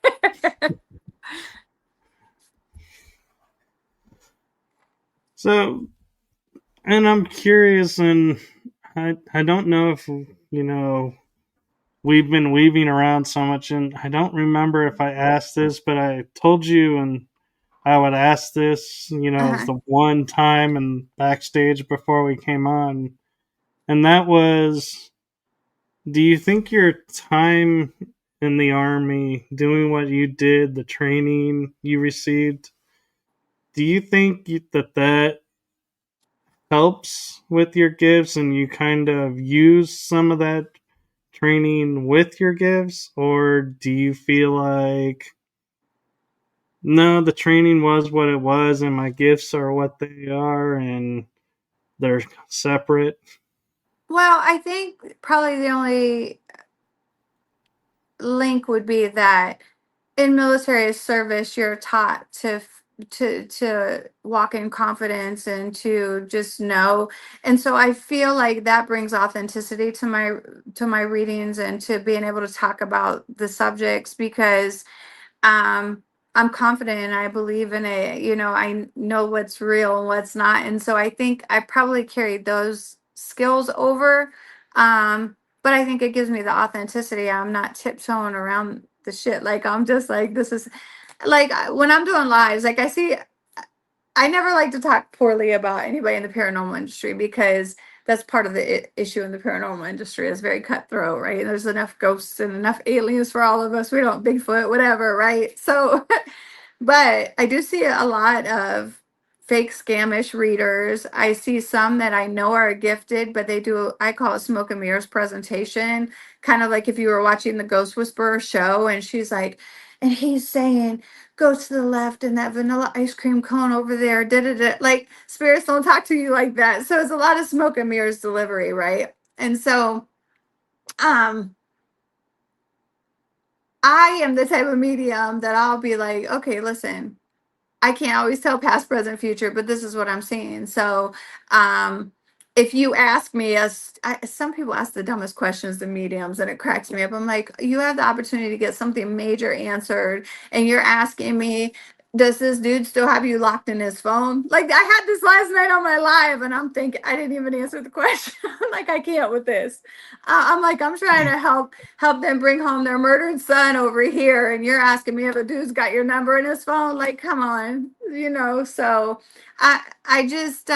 So, and I'm curious, and I don't know if we've been weaving around so much, and I don't remember if I asked this, but I told you, and I would ask this, Uh-huh. the one time and backstage before we came on, and that was, do you think your time in the army, doing what you did, the training you received, do you think that helps with your gifts and you kind of use some of that training with your gifts, or do you feel like no, the training was what it was and my gifts are what they are and they're separate? Well, I think probably the only link would be that in military service you're taught to walk in confidence and to just know, and so I feel like that brings authenticity to my readings and to being able to talk about the subjects because um I'm confident and I believe in it. I know what's real and what's not. And so I think I probably carried those skills over. But I think it gives me the authenticity. I'm not tiptoeing around the shit. Like I'm just like this is like when I'm doing lives, like I never like to talk poorly about anybody in the paranormal industry because that's part of the issue in the paranormal industry is very cutthroat, right? There's enough ghosts and enough aliens for all of us. We don't Bigfoot, whatever, right? So but I do see a lot of fake scamish readers. I see some that I know are gifted, but they do, I call it smoke and mirrors presentation. Kind of like if you were watching the Ghost Whisperer show and she's like, and he's saying, go to the left and that vanilla ice cream cone over there. Da, da, da. Like spirits don't talk to you like that. So it's a lot of smoke and mirrors delivery, right? And so um I am the type of medium that I'll be like, okay, listen, I can't always tell past, present, future, but this is what I'm seeing. So, um, if you ask me, some people ask the dumbest questions to mediums, and it cracks me up. I'm like, you have the opportunity to get something major answered, and you're asking me, does this dude still have you locked in his phone? Like I had this last night on my live, and I'm thinking I didn't even answer the question. I'm like, I can't with this. I'm like, I'm trying to help them bring home their murdered son over here, and you're asking me if a dude's got your number in his phone. Like come on, so I just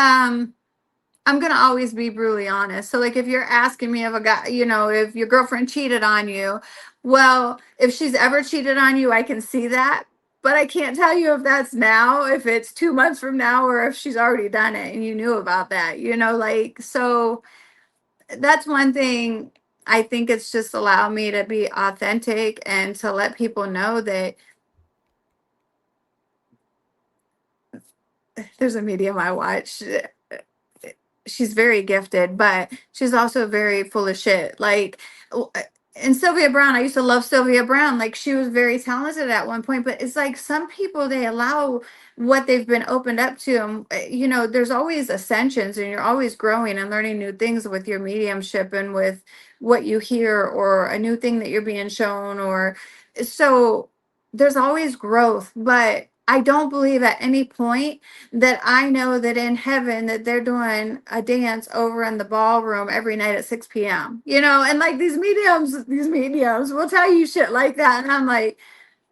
I'm gonna always be brutally honest. So like if you're asking me if a guy, if your girlfriend cheated on you, well, if she's ever cheated on you, I can see that, but I can't tell you if that's now, if it's 2 months from now, or if she's already done it and you knew about that, like so that's one thing. I think it's just allowed me to be authentic and to let people know that there's a medium I watch. She's very gifted, but she's also very full of shit. Like, and Sylvia Brown, I used to love Sylvia Brown. Like, she was very talented at one point, but it's like some people they allow what they've been opened up to. There's always ascensions, and you're always growing and learning new things with your mediumship and with what you hear, or a new thing that you're being shown, or so there's always growth. But I don't believe at any point that I know that in heaven that they're doing a dance over in the ballroom every night at 6 p.m. And like these mediums will tell you shit like that. And I'm like,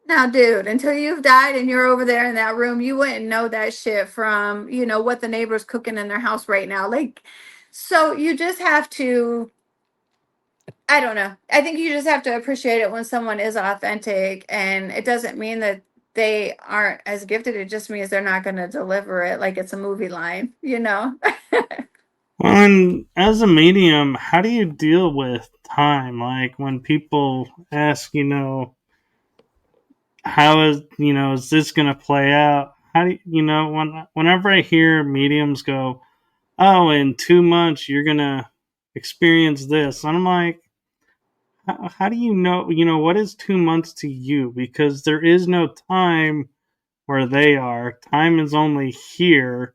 now, dude, until you've died and you're over there in that room, you wouldn't know that shit from, what the neighbor's cooking in their house right now. Like, so you just have to, I don't know. I think you just have to appreciate it when someone is authentic, and it doesn't mean that they aren't as gifted. It just means they're not going to deliver it like it's a movie line. Well, and as a medium, how do you deal with time? Like when people ask, how is this going to play out? How do whenever I hear mediums go, oh, in 2 months you're going to experience this, and I'm like, how do what is 2 months to you? Because there is no time where they are. Time is only here.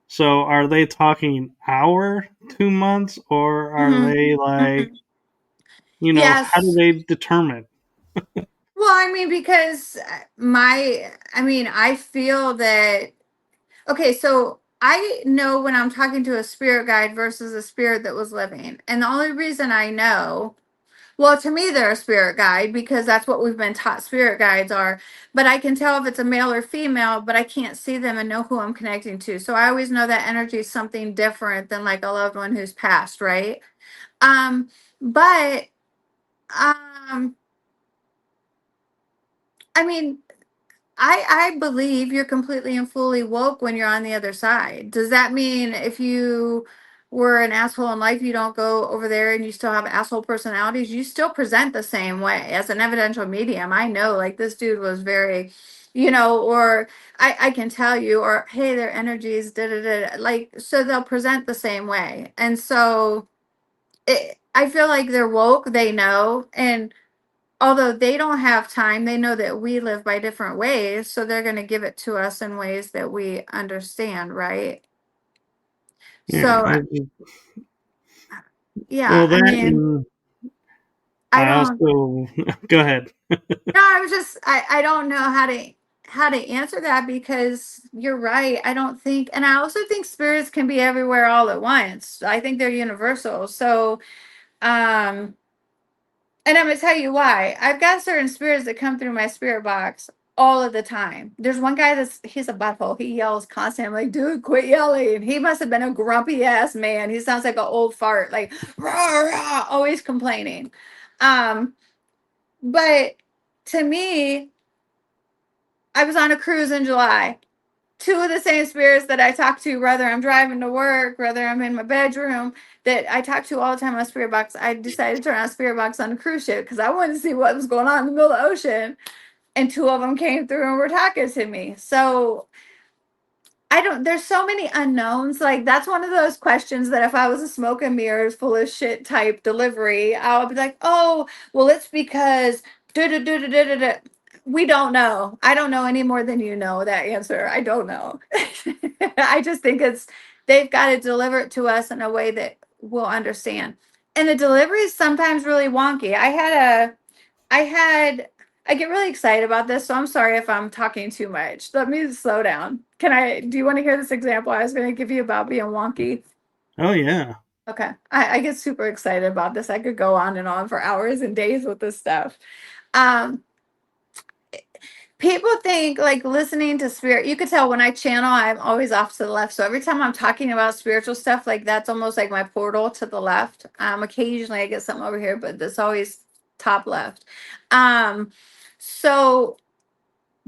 So are they talking hour 2 months, or are Hmm. they like, Hmm. how do Yes. they determine? Well, I mean, because I feel that, okay, so I know when I'm talking to a spirit guide versus a spirit that was living. And the only reason I know, well, to me, they're a spirit guide because that's what we've been taught spirit guides are. But I can tell if it's a male or female, but I can't see them and know who I'm connecting to. So I always know that energy is something different than like a loved one who's passed, right? Um, but um, I mean, I believe you're completely and fully woke when you're on the other side. Does that mean if you were an asshole in life, you don't go over there and you still have asshole personalities? You still present the same way as an evidential medium. I know, like this dude was very, or I can tell you, or hey, their energies, da da da. Like so, they'll present the same way, and so I feel like they're woke. They know, and although they don't have time, they know that we live by different ways, so they're going to give it to us in ways that we understand, right? Yeah, So, yeah, well, I that, mean, and I I don't. also go ahead. No, I was just I don't know how to answer that because you're right. I don't think, and I also think spirits can be everywhere all at once. I think they're universal. So, um, and I'm gonna tell you why. I've got certain spirits that come through my spirit box all of the time. There's one guy he's a butthole. He yells constantly. I'm like, dude, quit yelling. And he must have been a grumpy ass man. He sounds like an old fart, like rah, rah, always complaining. Um, but to me, I was on a cruise in July. Two of the same spirits that I talk to, whether I'm driving to work, whether I'm in my bedroom, that I talk to all the time on Spirit Box. I decided to turn on Spirit Box on a cruise ship because I wanted to see what was going on in the middle of the ocean. And two of them came through and were talking to me. So I don't, there's so many unknowns. Like, that's one of those questions that if I was a smoke and mirrors full of shit type delivery, I would be like, oh, well, it's because da da da da da da. We don't know. I don't know any more than you know that answer. I don't know. I just think they've got to deliver it to us in a way that we'll understand. And the delivery is sometimes really wonky. I had I get really excited about this, so I'm sorry if I'm talking too much. Let me slow down. Do you want to hear this example I was going to give you about being wonky? Oh yeah. Okay. I get super excited about this. I could go on and on for hours and days with this stuff. Um, People think like listening to spirit, you could tell when I channel, I'm always off to the left. So every time I'm talking about spiritual stuff, like that's almost like my portal to the left. Occasionally I get something over here, but that's always top left. Um, so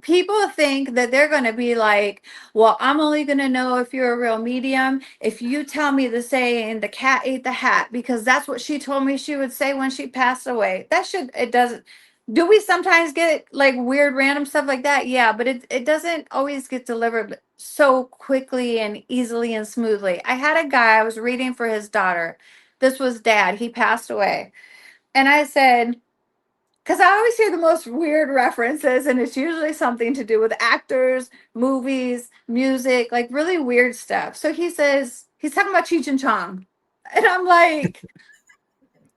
people think that they're going to be like, well, I'm only going to know if you're a real medium if you tell me the saying the cat ate the hat, because that's what she told me she would say when she passed away. It doesn't. Do we sometimes get like weird random stuff like that? Yeah, but it doesn't always get delivered so quickly and easily and smoothly. I had a guy, I was reading for his daughter. This was dad, he passed away. And I said, because I always hear the most weird references, and it's usually something to do with actors, movies, music, like really weird stuff. So he says, he's talking about Cheech and Chong. And I'm like,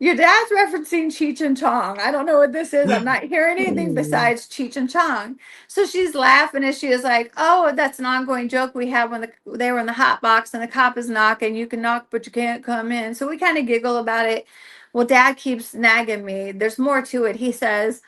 your dad's referencing Cheech and Chong. I don't know what this is. I'm not hearing anything besides Cheech and Chong. So she's laughing and she is like, oh, that's an ongoing joke we have when they were in the hot box and the cop is knocking. You can knock, but you can't come in. So we kind of giggle about it. Well, dad keeps nagging me. There's more to it. He says,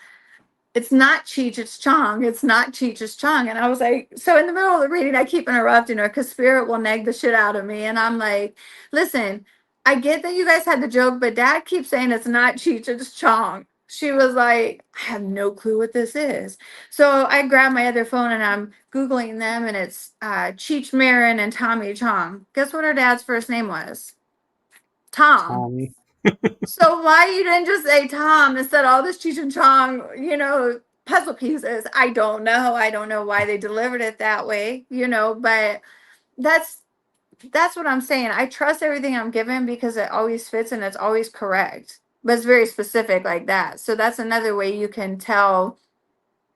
it's not Cheech, it's Chong. It's not Cheech, it's Chong. And I was like, so in the middle of the reading, I keep interrupting her because spirit will nag the shit out of me. And I'm like, listen, I get that you guys had the joke, but dad keeps saying it's not Cheech, it's Chong. She was like, I have no clue what this is. So I grabbed my other phone and I'm Googling them, and it's Cheech Marin and Tommy Chong. Guess what her dad's first name was? Tom. Tommy. So why you didn't just say Tom instead of all this Cheech and Chong, puzzle pieces. I don't know. I don't know why they delivered it that way, but that's that's what I'm saying. I trust everything I'm given because it always fits and it's always correct. But it's very specific like that. So that's another way you can tell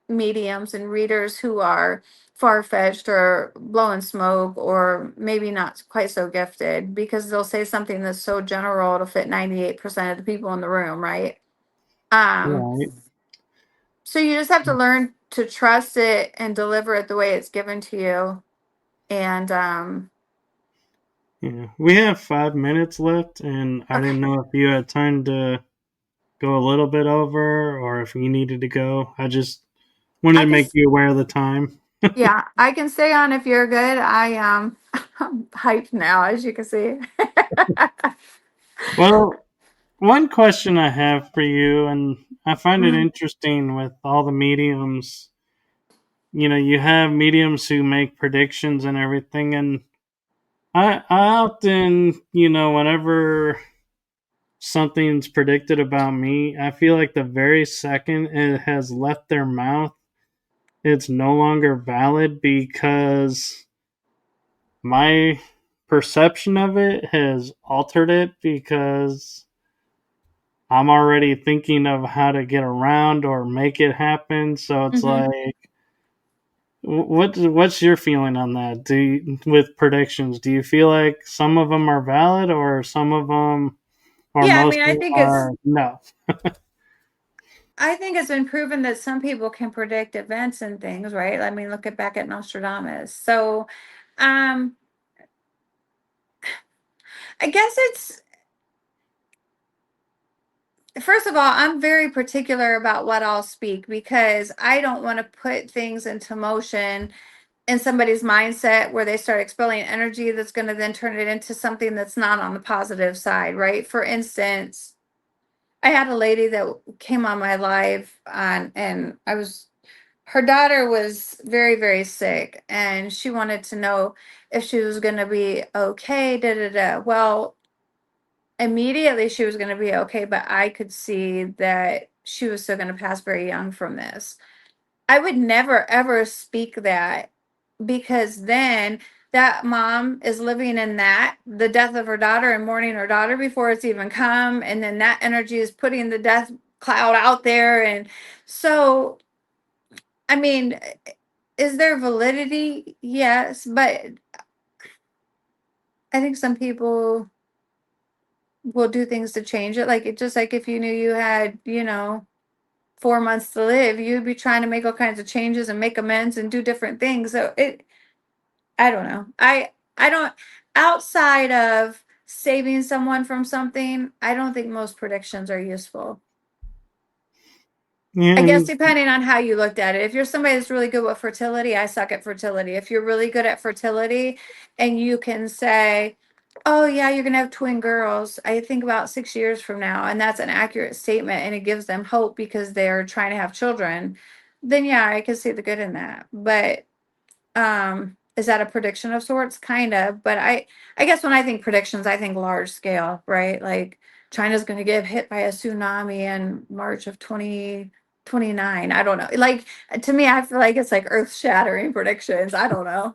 mediums and readers who are far-fetched or blowing smoke or maybe not quite so gifted because they'll say something that's so general to fit 98% of the people in the room, right? um Right. so you just have to learn to trust it and deliver it the way it's given to you. And Yeah. We have 5 minutes left, and I okay. didn't know if you had time to go a little bit over or if you needed to go. I just wanted I to can make you aware of the time. Yeah, I can stay on if you're good. I'm hyped now, as you can see. Well, one question I have for you, and I find it Mhm. interesting with all the mediums. You have mediums who make predictions and everything, and I often, whenever something's predicted about me, I feel like the very second it has left their mouth, it's no longer valid because my perception of it has altered it because I'm already thinking of how to get around or make it happen. So it's Mhm. like, what's your feeling on that? With predictions, do you feel like some of them are valid, or some of them, or Yeah, I most mean, of them are no? I think it's been proven that some people can predict events and things, right? I mean, look at back at Nostradamus. So, um, I guess it's first of all, I'm very particular about what I'll speak because I don't want to put things into motion in somebody's mindset where they start expelling energy that's going to then turn it into something that's not on the positive side, right? For instance, I had a lady that came on my live on, and her daughter was very, very sick, and she wanted to know if she was going to be okay. Da da da. Well, immediately she was going to be okay, but I could see that she was still going to pass very young from this. I would never ever speak that because then that mom is living in that the death of her daughter and mourning her daughter before it's even come, and then that energy is putting the death cloud out there. And so, I mean, is there validity? Yes, but I think some people will do things to change it. Like it just like if you knew you had, 4 months to live, you'd be trying to make all kinds of changes and make amends and do different things. So I don't know. I don't outside of saving someone from something, I don't think most predictions are useful. I guess And depending on how you looked at it. If you're somebody that's really good with fertility, I suck at fertility. If you're really good at fertility and you can say, "Oh yeah, you're going to have twin girls, I think about 6 years from now," and that's an accurate statement and it gives them hope because they're trying to have children, then yeah, I can see the good in that. But is that a prediction of sorts? Kind of, but I guess when I think predictions, I think large scale, right? Like China's going to get hit by a tsunami in March of 2029. I don't know. Like to me, I feel like it's like earth shattering predictions. I don't know.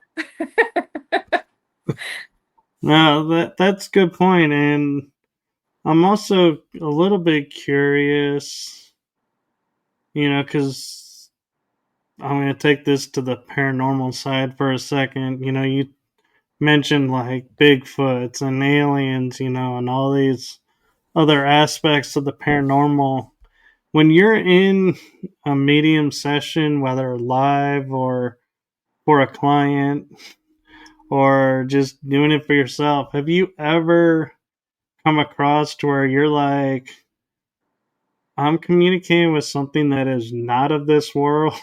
no, that's a good point. And I'm also a little bit curious, because I'm going to take this to the paranormal side for a second. You mentioned like Bigfoots and aliens, and all these other aspects of the paranormal. When you're in a medium session, whether live or for a client or just doing it for yourself, have you ever come across to where you're like, I'm communicating with something that is not of this world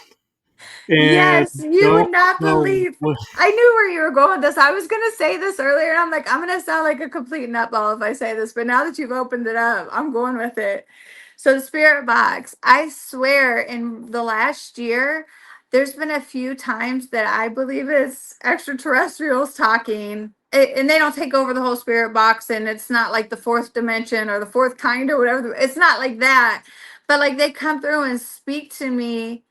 and Yes, you would don't not know believe. what? I knew where you were going with this. I was going to say this earlier, and I'm like, I'm going to sound like a complete nutball if I say this, but now that you've opened it up, I'm going with it. So, the spirit box, I swear, in the last year, there's been a few times that I believe it's extraterrestrials talking, and they don't take over the whole spirit box, and it's not like the fourth dimension or the fourth kind or whatever. It's not like that, but like they come through and speak to me,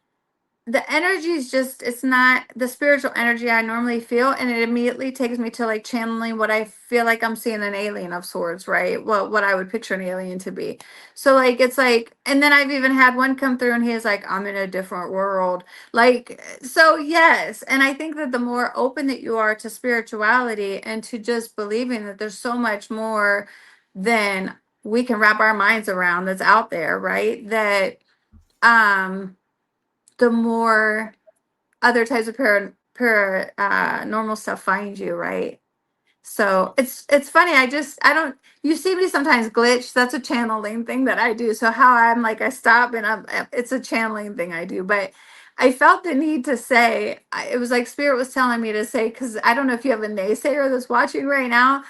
the energy is just, it's not the spiritual energy I normally feel, and it immediately takes me to like channeling what I feel like I'm seeing an alien of sorts, right? Well, what I would picture an alien to be. So like it's like, and then I've even had one come through and he's like, I'm in a different world. Like, so yes. And I think that the more open that you are to spirituality and to just believing that there's so much more than we can wrap our minds around that's out there, right? That um the more other types of normal stuff find you, right? So it's funny. I don't, you see me sometimes glitch. That's a channeling thing that I do. So how I'm like I stop and it's a channeling thing I do. But I felt the need to say, it was like spirit was telling me to say, because I don't know if you have a naysayer that's watching right now,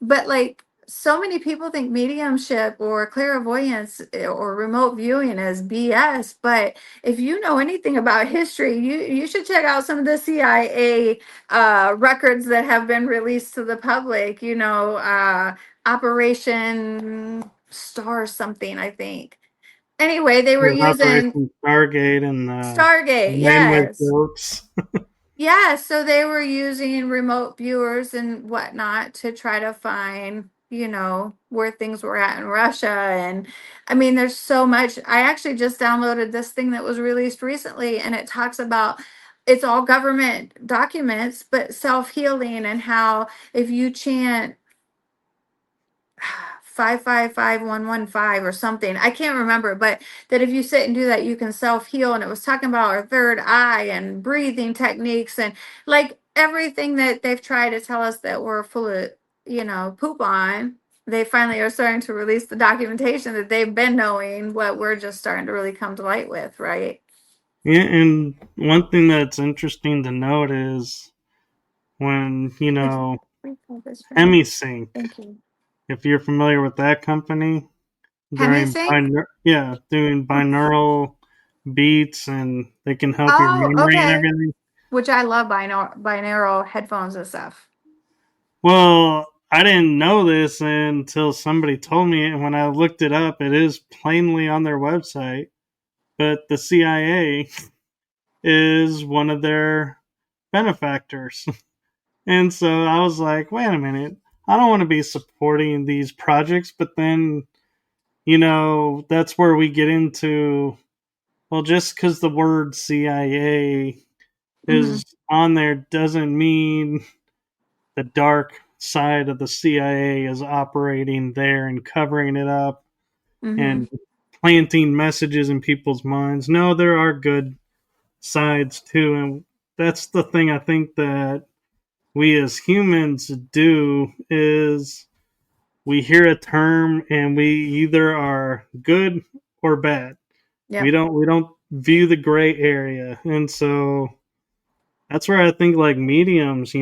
but like so many people think mediumship or clairvoyance or remote viewing is BS. But if you know anything about history, you should check out some of the CIA records that have been released to the public. Operation Star something, I think. Anyway, they were With using Operation Stargate and Stargate. Man with Yes. Goats. Yeah, so they were using remote viewers and whatnot to try to find, where things were at in Russia. And I mean, there's so much. I actually just downloaded this thing that was released recently, and it talks about it's all government documents, but self healing and how if you chant 555115 or something. I can't remember, but that if you sit and do that, you can self heal. And it was talking about our third eye and breathing techniques and like everything that they've tried to tell us that we're full of, poop on. They finally are starting to release the documentation that they've been knowing what we're just starting to really come to light with, right? Yeah, and one thing that's interesting to note is when, Could you refill this for me? HemiSync, Thank you. if you're familiar with that company, Hemisync? doing binaural beats and they can help your Oh, memory and okay. everything. Which I love binaural headphones and stuff. Well, I didn't know this until somebody told me, and when I looked it up, it is plainly on their website. But the CIA is one of their benefactors. And so I was like, wait a minute, I don't want to be supporting these projects. But then, that's where we get into, well, just because the word CIA Mm-hmm. is on there doesn't mean the dark side of the CIA is operating there and covering it up Mm-hmm. and planting messages in people's minds. No, there are good sides too. And that's the thing I think that we as humans do is we hear a term and we either are good or bad. We Yep. don't we don't view the gray area. And so that's where I think like mediums,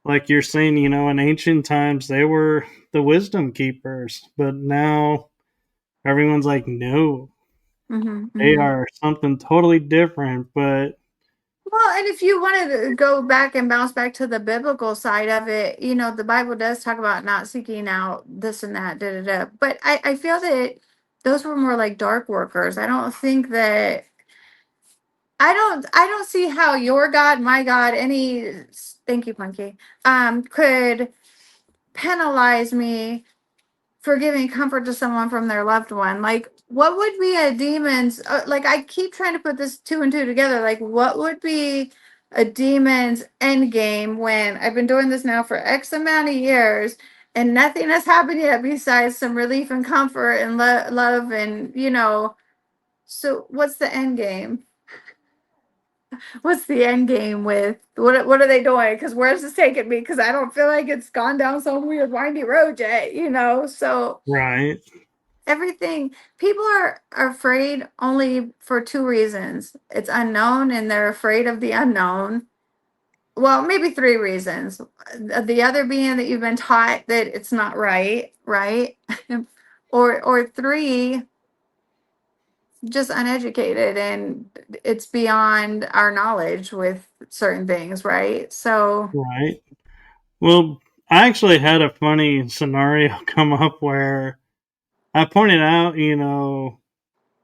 like you're saying, in ancient times they were the wisdom keepers, but now everyone's like, no, Mm-hmm. they Mm-hmm. are something totally different. But Well, and if you wanted to go back and bounce back to the biblical side of it, the Bible does talk about not seeking out this and that, da da da. But I feel that those were more like dark workers. I don't think that I don't see how your God, my God, any thank you, Punky, could penalize me for giving comfort to someone from their loved one. Like, what would be a demon's, like, I keep trying to put this two and two together. Like, what would be a demon's end game when I've been doing this now for X amount of years and nothing has happened yet besides some relief and comfort and love and, so what's the end game? What's the end game with what are they doing? Because where's this taking me? Because I don't feel like it's gone down some weird windy road yet. So right, everything people are afraid only for two reasons. It's unknown and they're afraid of the unknown. Well, maybe three reasons. The other being that you've been taught that it's not right, right? Or three, just uneducated and it's beyond our knowledge with certain things, right? So, right. Well, I actually had a funny scenario come up where I pointed out,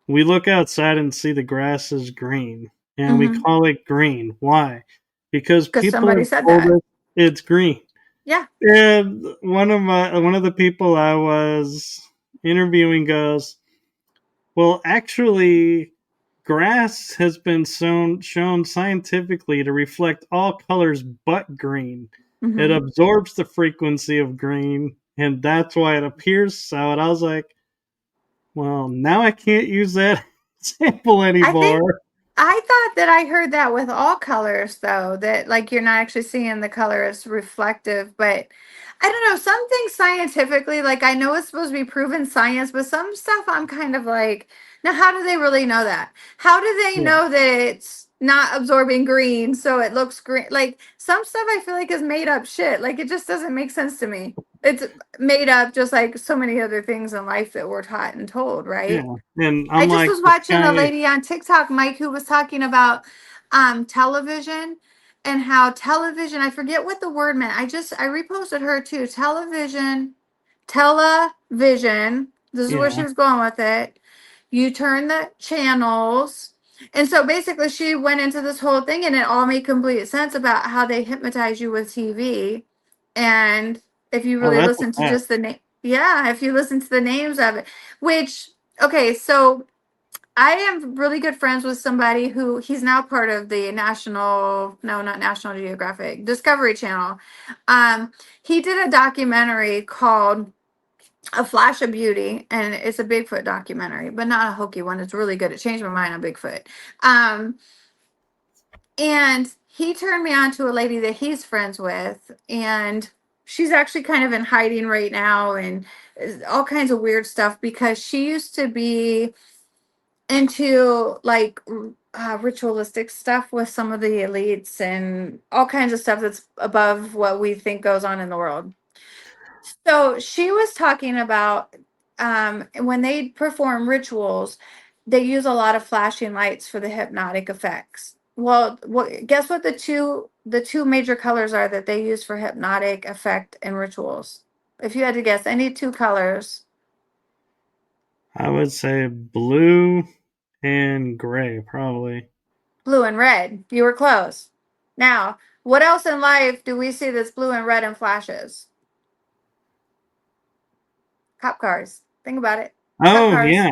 we look outside and see the grass is green, and we Mm-hmm. call it green. Why? Because Because people somebody have said told that. us it's green. Yeah. And one of the people I was interviewing goes, "Well, actually, grass has been shown scientifically to reflect all colors but green. It Mm-hmm. absorbs the frequency of green, and that's why it appears so." And I was like, "Well, now I can't use that example I think anymore." I thought that I heard that with all colors, though, that like you're not actually seeing the color as reflective. But I don't know, some things scientifically, like I know it's supposed to be proven science, but some stuff I'm kind of like, now how do they really know that? How do they Yeah, know that it's not absorbing green so it looks green? Like some stuff I feel like is made up shit. Like it just doesn't make sense to me. It's made up just like so many other things in life that we're taught and told, right? yeah. And I I'm just like, was this watching a guy, lady on TikTok, Mike, who was talking about television and how television, I forget what the word meant. I reposted her too. Television. This is where she yeah. was going with it. You turn the channels. And so basically she went into this whole thing and it all made complete sense about how they hypnotize you with TV. And if you Oh, really that's a listen to fact. just the name, yeah, if you listen to the names of it, which okay, so I am really good friends with somebody who he's now part of the national, no, not National Geographic, Discovery Channel. Um, he did a documentary called A Flash of Beauty, and it's a Bigfoot documentary, but not a hokey one. It's really good. It changed my mind on Bigfoot. Um, and he turned me on to a lady that he's friends with, and she's actually kind of in hiding right now and all kinds of weird stuff because she used to be into like ritualistic stuff with some of the elites and all kinds of stuff that's above what we think goes on in the world. So she was talking about when they perform rituals, they use a lot of flashing lights for the hypnotic effects. Well, guess what the two major colors are that they use for hypnotic effect and rituals? If you had to guess any two colors. I would say blue and gray, probably. Blue and red. You were close. Now, what else in life do we see that's blue and red and flashes? Cop cars. Think about it. Cop Oh, cars. yeah.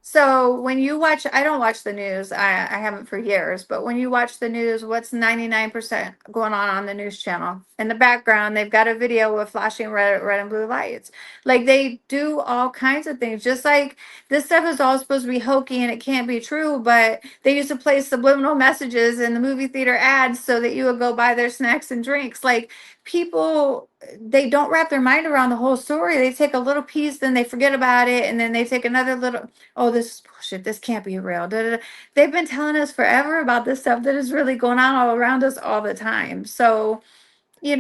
So when you watch, I don't watch the news. I haven't for years, but when you watch the news, what's 99% going on the news channel? In the background, they've got a video with flashing red and blue lights. Like they do all kinds of things. Just like this stuff is all supposed to be hokey and it can't be true, but they used to play subliminal messages in the movie theater ads so that you would go buy their snacks and drinks. Like people, they don't wrap their mind around the whole story. They take a little piece, then they forget about it, and then they take another little, oh, this is bullshit. This can't be real. Da, da, da. They've been telling us forever about this stuff that is really going on all around us all the time. So,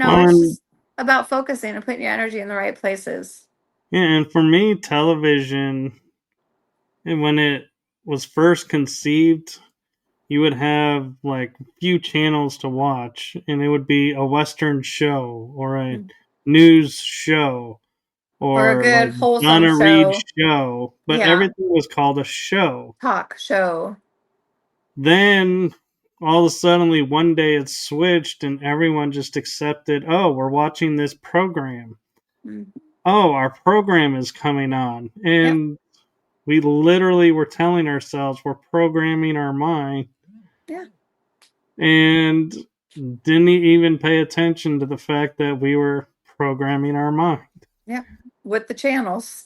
Well, it's and, just about focusing and putting your energy in the right places. yeah, and for me, television, and when it was first conceived, you would have like few channels to watch, and it would be a Western show or a Mm. news show Or a or like good, wholesome Donna Reed show. show, but Yeah. everything was called a show. Talk show. Then all of a suddenly one day it switched and everyone just accepted, oh, we're watching this program. Mm. Oh, our program is coming on. Yep. And we literally were telling ourselves we're programming our mind Yeah. and didn't even pay attention to the fact that we were programming our mind. Yep. With the channels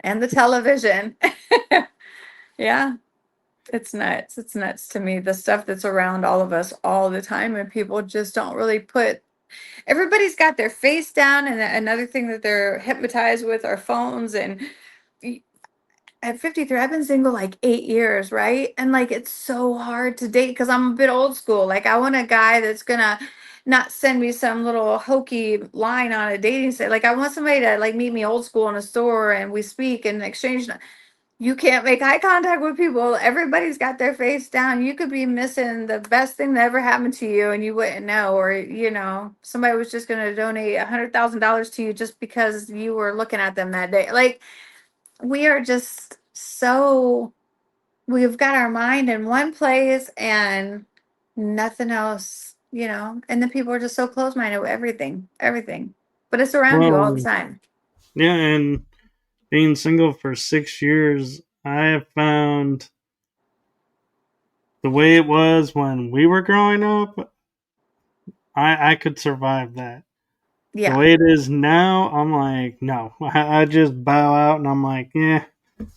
and the television. Yeah. It's nuts. It's nuts to me. The stuff that's around all of us all the time, and people just don't really put. Everybody's got their face down, and another thing that they're hypnotized with are phones. And at 53, I've been single like 8 years, right? And like it's so hard to date because I'm a bit old school. Like I want a guy that's gonna not send me some little hokey line on a dating site. Like I want somebody to like meet me old school in a store and we speak and exchange. You can't make eye contact with people. Everybody's got their face down. You could be missing the best thing that ever happened to you and you wouldn't know. Or, somebody was just going to donate $100,000 to you just because you were looking at them that day. Like, we are just so. we've got our mind in one place and nothing else, and the people are just so close minded with everything. But it's around you all the Well, time. yeah, and being single for 6 years, I have found the way it was when we were growing up, I could survive that. The Yeah. way it is now, I'm like, no. I just bow out and I'm like, yeah,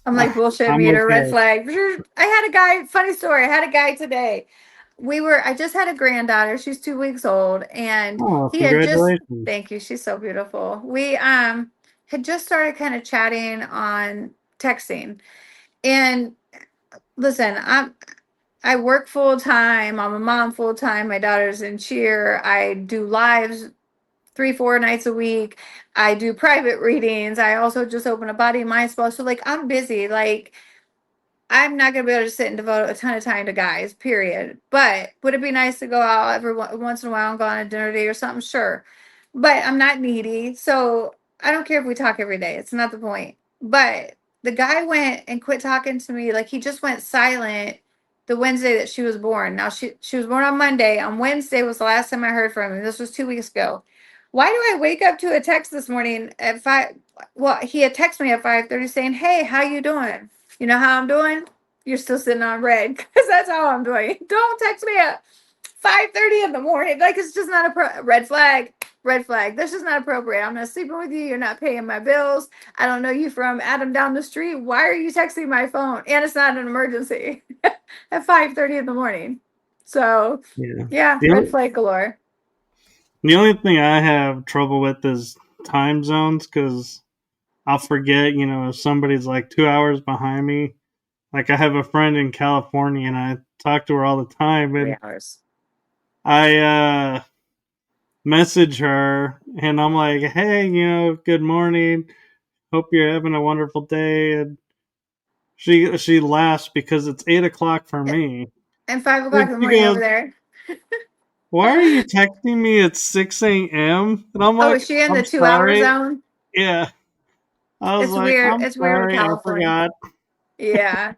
I'm like bullshit I'm meter, red okay. flag. I had a guy, funny story. I had a guy today. I just had a granddaughter. She's 2 weeks old, and Oh, he had just, congratulations. thank you. She's so beautiful. We had just started kind of chatting on texting. And listen, I work full time. I'm a mom full time. My daughter's in cheer. I do lives 3, 4 nights a week. I do private readings. I also just open a body and mind spa. So like I'm busy. Like I'm not gonna be able to sit and devote a ton of time to guys, period. But would it be nice to go out once in a while and go on a dinner date or something? Sure. But I'm not needy, so I don't care if we talk every day. It's not the point. But the guy went and quit talking to me. Like he just went silent the Wednesday that she was born. Now she was born on Monday. On Wednesday was the last time I heard from him. This was 2 weeks ago. Why do I wake up to a text this morning at 5? Well, he had texted me at 5:30 saying, "Hey, how you doing?" You know how I'm doing? You're still sitting on red because that's how I'm doing. Don't text me at 5:30 in the morning. Like it's just not a red flag. Red flag. That's just not appropriate. I'm not sleeping with you. You're not paying my bills. I don't know you from Adam down the street. Why are you texting my phone? And it's not an emergency at 5:30 in the morning. So Yeah. yeah, The red only, flag galore. the only thing I have trouble with is time zones because I'll forget, if somebody's like 2 hours behind me. Like I have a friend in California and I talk to her all the time, Three and hours. I message her and I'm like, hey, good morning. Hope you're having a wonderful day. And she laughs because it's 8 o'clock for me. And 5 o'clock And in the she morning over goes, there. why are you texting me at 6 a.m.? And I'm Oh, is like, she in I'm the 2 hour sorry. zone? Yeah. I was It's like, weird. I'm It's weird with sorry, I California. forgot. Yeah.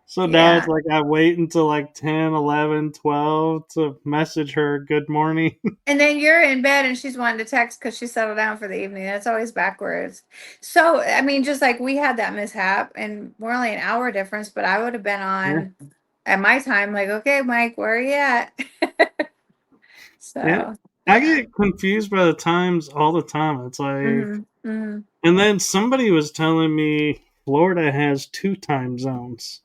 So now it's Yeah. like I wait until like 10, 11, 12 to message her good morning. And then you're in bed and she's wanting to text because she settled down for the evening. That's always backwards. So, I mean, just like we had that mishap and we're only an hour difference, but I would have been Yeah. on at my time, like, okay, Mike, where are you at? Yeah. So, I yeah. get confused by the times all the time. It's like, Hmm. Hmm. and then somebody was telling me Florida has two time zones.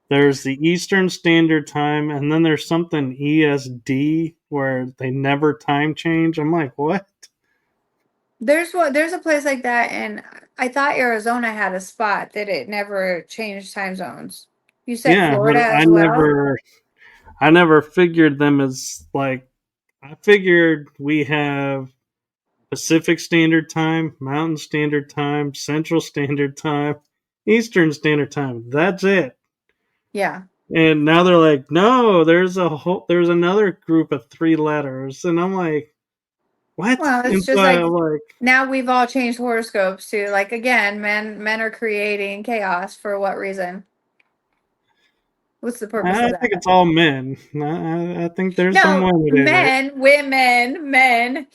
There's the Eastern Standard Time, and then there's something ESD where they never time change. I'm like, what? There's a place like that, and I thought Arizona had a spot that it never changed time zones. You said Yeah, but Florida as well? I never figured them as like, I figured we have Pacific Standard Time, Mountain Standard Time, Central Standard Time, Eastern Standard Time. That's it. Yeah. And now they're like, no, there's another group of three letters, and I'm like, what? Well, it's And just so like I'm like, now we've all changed horoscopes to like again, men are creating chaos for what reason? What's the purpose of I think that? it's all men. I think there's some No, women in it. men, women, men,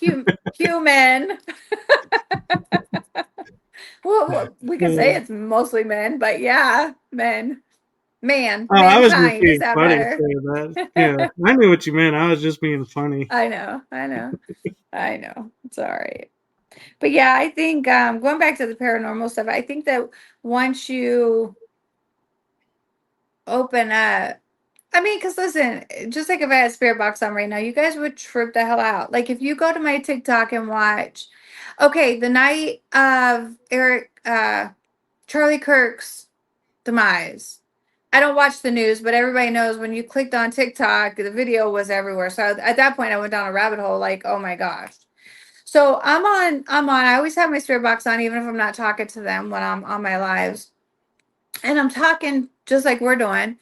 human. Well, we could say Uh, it's mostly men, but yeah, men, oh, I was just mankind. Is being that funny better? saying that. Yeah, I knew what you meant. I was just being funny. I know, I know, I know. It's all right. But yeah, I think going back to the paranormal stuff, I think that once you open up, I mean, because listen, just like if I had Spirit Box on right now, you guys would trip the hell out. Like if you go to my TikTok and watch, okay, the night of Charlie Kirk's demise. I don't watch the news, but everybody knows when you clicked on TikTok, the video was everywhere. So at that point, I went down a rabbit hole like, oh my gosh. So I always have my spirit box on, even if I'm not talking to them when I'm on my lives. And I'm talking just like we're doing.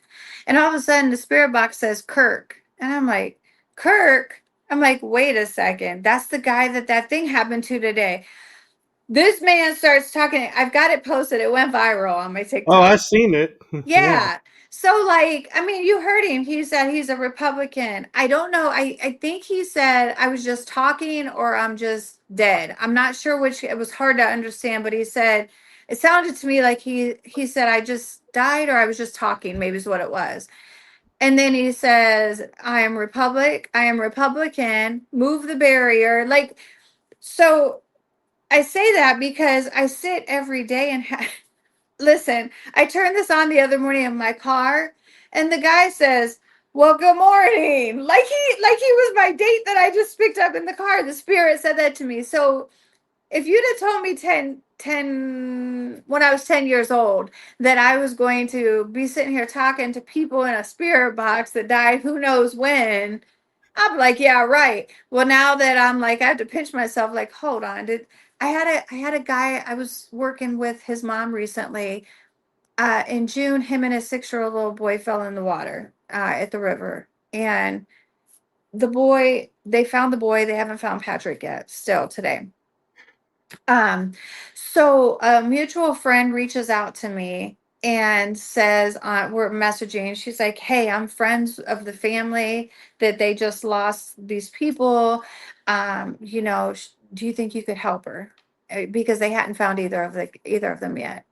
And all of a sudden the spirit box says Kirk. And I'm like, Kirk? I'm like, wait a second. That's the guy that thing happened to today. This man starts talking. I've got it posted. It went viral on my Oh, TikTok. I've seen it. Yeah. Yeah. So like, I mean, you heard him. He said he's a Republican. I don't know. I think he said I was just talking or I'm just dead. I'm not sure which. It was hard to understand, but he said it sounded to me like he said I just died or I was just talking, maybe is what it was. And then he says, I am Republican, move the barrier. Like, so I say that because I sit every day and listen, I turned this on the other morning in my car, and the guy says, "Well, good morning." Like he was my date that I just picked up in the car. The spirit said that to me. So if you'd have told me 10 when I was 10 years old that I was going to be sitting here talking to people in a spirit box that died who knows when, I'm like, yeah, right. Well, now that I'm like, I have to pinch myself, like, hold on. I had a guy I was working with his mom recently. In June, him and his 6-year-old little boy fell in the water at the river. And they found the boy. They haven't found Patrick yet, still today. Um, so a mutual friend reaches out to me and says, we're messaging. She's like, "Hey, I'm friends of the family that they just lost these people. Do you think you could help her?" Because they hadn't found either of them yet.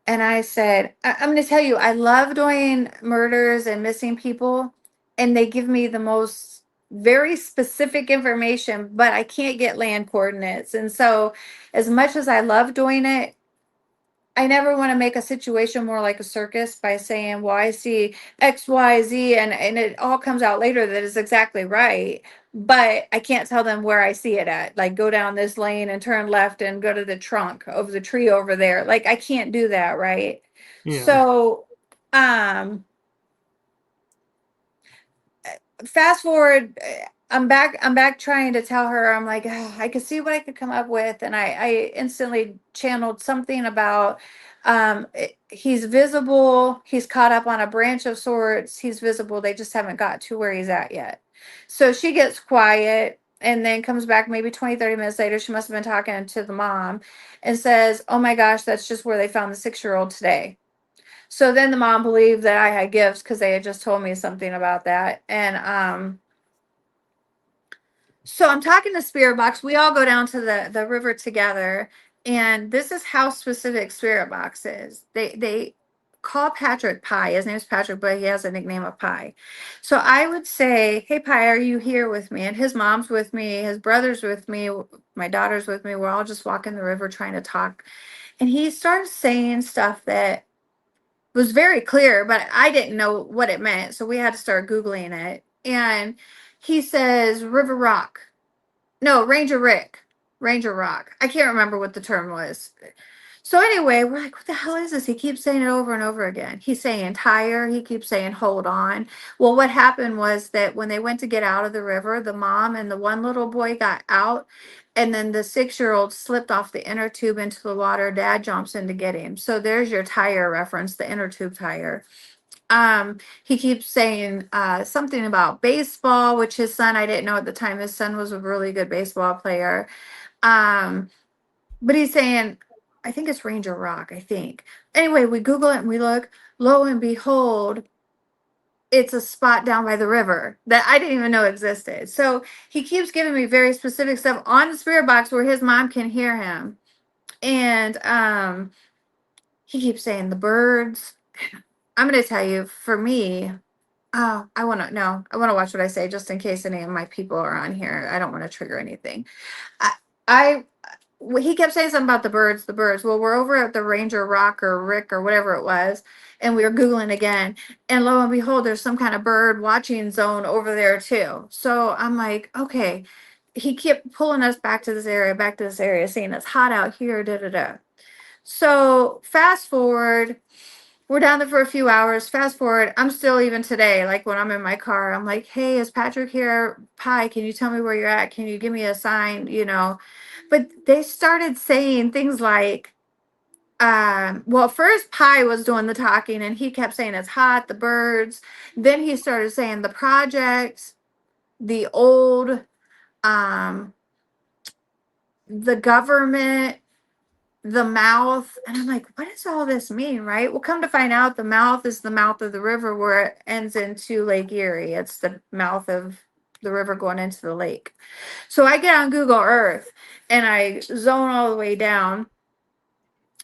And I said, I'm going to tell you, I love doing murders and missing people, and they give me the most very specific information, but I can't get land coordinates. And so, as much as I love doing it, I never want to make a situation more like a circus by saying, "Well, I see X, Y, Z," and it all comes out later that is exactly right. But I can't tell them where I see it at. Like, go down this lane and turn left and go to the trunk of the tree over there. Like, I can't do that, right? Yeah. So, um, fast forward, I'm back trying to tell her. I'm like, "Ah, I could see what I could come up with," and I instantly channeled something about he's visible, he's caught up on a branch of sorts, he's visible, they just haven't got to where he's at yet. So she gets quiet and then comes back maybe 20-30 minutes later. She must have been talking to the mom and says, "Oh my gosh, that's just where they found the 6-year-old today." So then the mom believed that I had gifts because they had just told me something about that. And so I'm talking to Spirit Box. We all go down to the river together. And this is how specific Spirit Box is. They call Patrick Pie. His name is Patrick, but he has a nickname of Pie. So I would say, "Hey Pie, are you here with me?" And his mom's with me, his brother's with me, my daughter's with me. We're all just walking the river trying to talk. And he starts saying stuff that was very clear, but I didn't know what it meant. So we had to start Googling it. And he says River Rock. No, Ranger Rick. Ranger Rock. I can't remember what the term was. So anyway, we're like, what the hell is this? He keeps saying it over and over again. He's saying tire. He keeps saying hold on. Well, what happened was that when they went to get out of the river, the mom and the one little boy got out, and then the 6-year-old slipped off the inner tube into the water. Dad jumps in to get him. So there's your tire reference, the inner tube tire. He keeps saying something about baseball, which his son, I didn't know at the time, his son was a really good baseball player. Um, but he's saying, I think it's Ranger Rock, I think. Anyway, we Google it and we look, lo and behold, it's a spot down by the river that I didn't even know existed. So he keeps giving me very specific stuff on the spirit box where his mom can hear him. And he keeps saying the birds. I'm going to tell you, for me, oh, I want to know. I want to watch what I say just in case any of my people are on here. I don't want to trigger anything. I, I he kept saying something about the birds, the birds. Well, we're over at the Ranger Rock or Rick or whatever it was, and we were Googling again. And lo and behold, there's some kind of bird watching zone over there too. So I'm like, okay. He kept pulling us back to this area, saying it's hot out here, da da da. So fast forward, we're down there for a few hours. Fast forward, I'm still even today, like when I'm in my car, I'm like, "Hey, is Patrick here? Pie, can you tell me where you're at? Can you give me a sign?" But they started saying things like, well, first Pie was doing the talking and he kept saying it's hot, the birds. Then he started saying the projects, the old, um, the government. the mouth, and I'm like, what does all this mean, right? Well, come to find out, the mouth is the mouth of the river where it ends into Lake Erie. It's the mouth of the river going into the lake. So I get on Google Earth and I zone all the way down,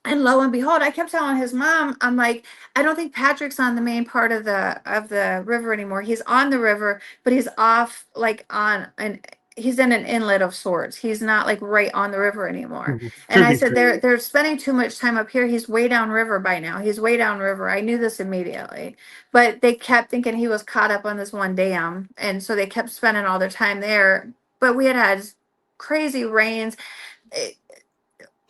and lo and behold, I kept telling his mom, I'm like, I don't think Patrick's on the main part of the river anymore. He's on the river, but he's off like on an he's in an inlet of sorts. He's not like right on the river anymore. And I said, Tributary. they're spending too much time up here. He's way down river by now. He's way down river. I knew this immediately. But they kept thinking he was caught up on this one dam. And so they kept spending all their time there. But we had crazy rains.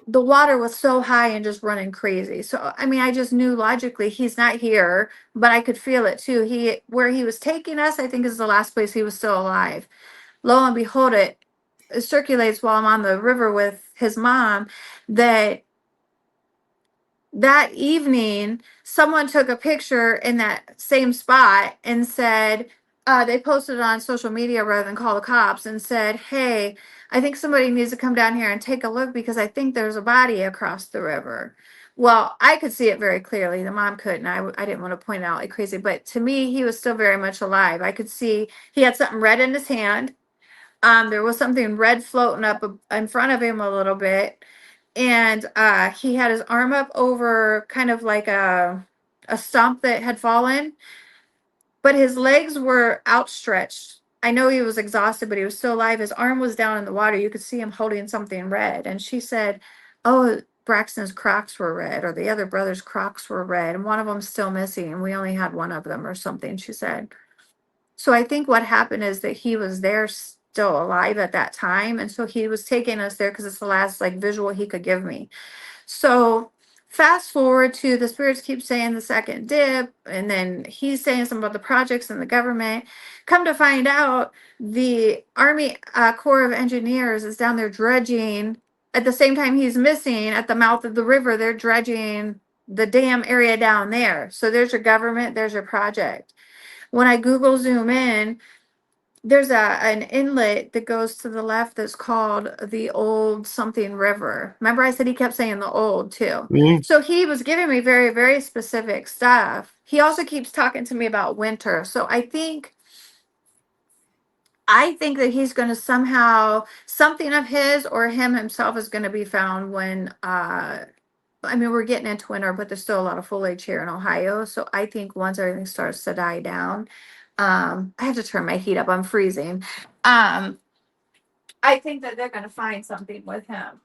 The water was so high and just running crazy. So I mean, I just knew logically he's not here, but I could feel it too. He where he was taking us, I think is the last place he was still alive. Lo and behold, it circulates while I'm on the river with his mom that that evening someone took a picture in that same spot and said they posted it on social media rather than call the cops and said, hey, I think somebody needs to come down here and take a look because I think there's a body across the river. Well, I could see it very clearly. The mom couldn't. I didn't want to point it out like crazy, but to me he was still very much alive. I could see he had something red in his hand. There was something red floating up in front of him a little bit, and he had his arm up over kind of like a stump that had fallen, but his legs were outstretched. I know he was exhausted, but he was still alive. His arm was down in the water. You could see him holding something red. And she said, "Oh, Braxton's Crocs were red, or the other brother's Crocs were red, and one of them's still missing, and we only had one of them, or something." She said. So I think what happened is that he was there still alive at that time, and so he was taking us there because it's the last like visual he could give me. So fast forward to the spirits keep saying the second dip, and then he's saying something about the projects and the government. Come to find out, the Army Corps of Engineers is down there dredging at the same time he's missing at the mouth of the river. They're dredging the dam area down there. So there's your government, there's your project. When I Google zoom in, there's an inlet that goes to the left that's called the Old Something River. Remember, I said he kept saying the old too. Yeah. So he was giving me very, very specific stuff. He also keeps talking to me about winter. So I think that he's going to somehow something of his or him himself is going to be found when I mean, we're getting into winter, but there's still a lot of foliage here in Ohio. So I think once everything starts to die down, I have to turn my heat up. I'm freezing. Um, I think that they're going to find something with him.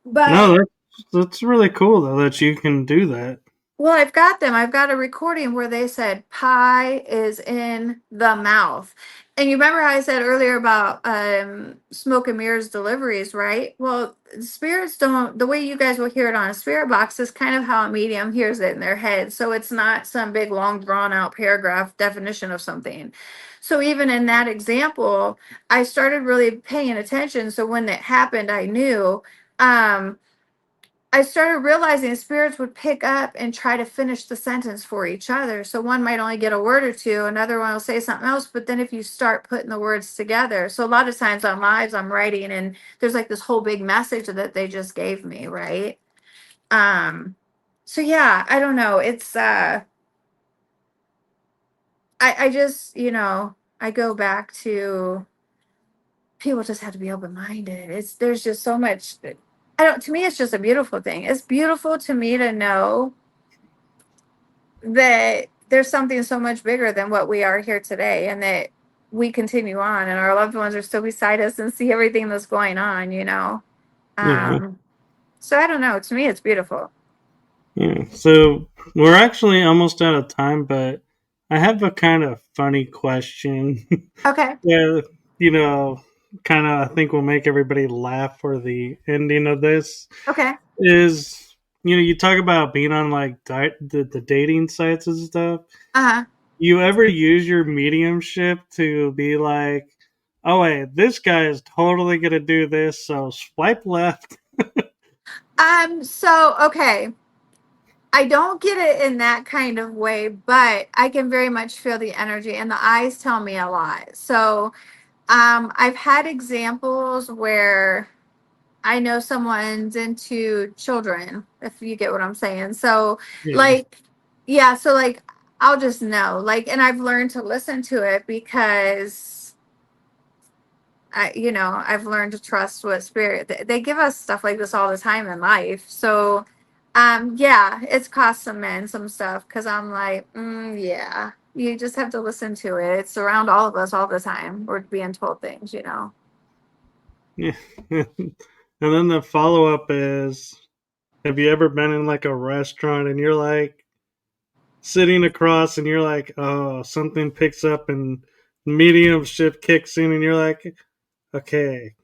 But No, that's really cool though that you can do that. well, I've got them. I've got a recording where they said pie is in the mouth. And you remember how I said earlier about smoke and mirrors deliveries, right? Well, spirits don't, the way you guys will hear it on a spirit box is kind of how a medium hears it in their head. So it's not some big, long, drawn out paragraph definition of something. So even in that example, I started really paying attention. So when that happened, I knew. Um, I started realizing spirits would pick up and try to finish the sentence for each other. So one might only get a word or two, another one will say something else. But then if you start putting the words together, so a lot of times on lives I'm writing and there's like this whole big message that they just gave me, right? Um, so yeah, I don't know. It's I just, I go back to people just have to be open minded. It's there's just so much I don't to me it's just a beautiful thing. It's beautiful to me to know that there's something so much bigger than what we are here today and that we continue on and our loved ones are still beside us and see everything that's going on. Yeah. um so I don't know, to me it's beautiful. Yeah. So we're actually almost out of time, but I have a kind of funny question. Okay. Yeah, you know, kind of I think will make everybody laugh for the ending of this Okay. is you talk about being on like the dating sites and stuff. Uh-huh. You ever use your mediumship to be like, oh wait, this guy is totally gonna do this, so swipe left. So okay, I don't get it in that kind of way, but I can very much feel the energy and the eyes tell me a lot. So I've had examples where I know someone's into children, if you get what I'm saying. So, Yeah. like, yeah, so like, I'll just know. Like, and I've learned to listen to it because I've learned to trust what spirit they give us stuff like this all the time in life. So, yeah, it's cost some men some stuff because I'm like, yeah, you just have to listen to it. It's around all of us all the time. We're being told things. Yeah. And then the follow up is, have you ever been in like a restaurant and you're like sitting across and you're like, oh, something picks up and mediumship kicks in and you're like, okay,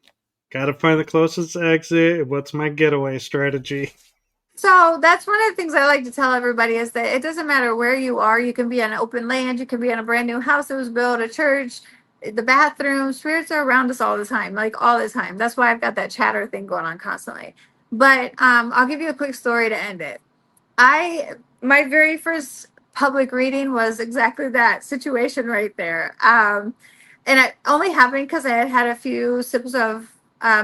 gotta find the closest exit. What's my getaway strategy? So that's one of the things I like to tell everybody is that it doesn't matter where you are. You can be on open land. You can be in a brand new house that was built, a church, the bathroom. Spirits are around us all the time, like all the time. That's why I've got that chatter thing going on constantly. But I'll give you a quick story to end it. I My very first public reading was exactly that situation right there. And it only happened because I had had a few sips of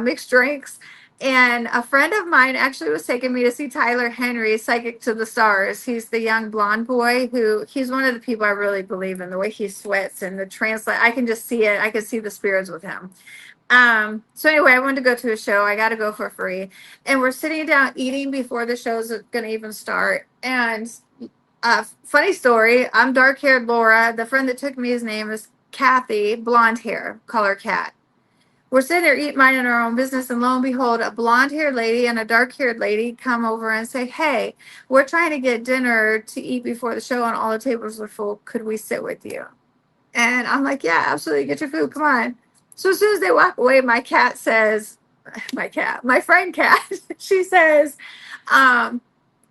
mixed drinks. And a friend of mine actually was taking me to see Tyler Henry, Psychic to the Stars. He's the young blonde boy who he's one of the people I really believe in the way he sweats and the translate. I can just see it. I can see the spirits with him. So anyway, I wanted to go to a show. I got to go for free. And we're sitting down eating before the show's going to even start. And funny story, I'm dark haired Laura. The friend that took me, his name is Kathy, blonde hair, call her Cat. We're sitting there eating, minding our own business, and lo and behold, a blonde haired lady and a dark haired lady come over and say, "Hey, we're trying to get dinner to eat before the show, and all the tables are full. Could we sit with you?" And I'm like, "Yeah, absolutely. Get your food. Come on." So as soon as they walk away, my cat says, my friend cat, she says, um,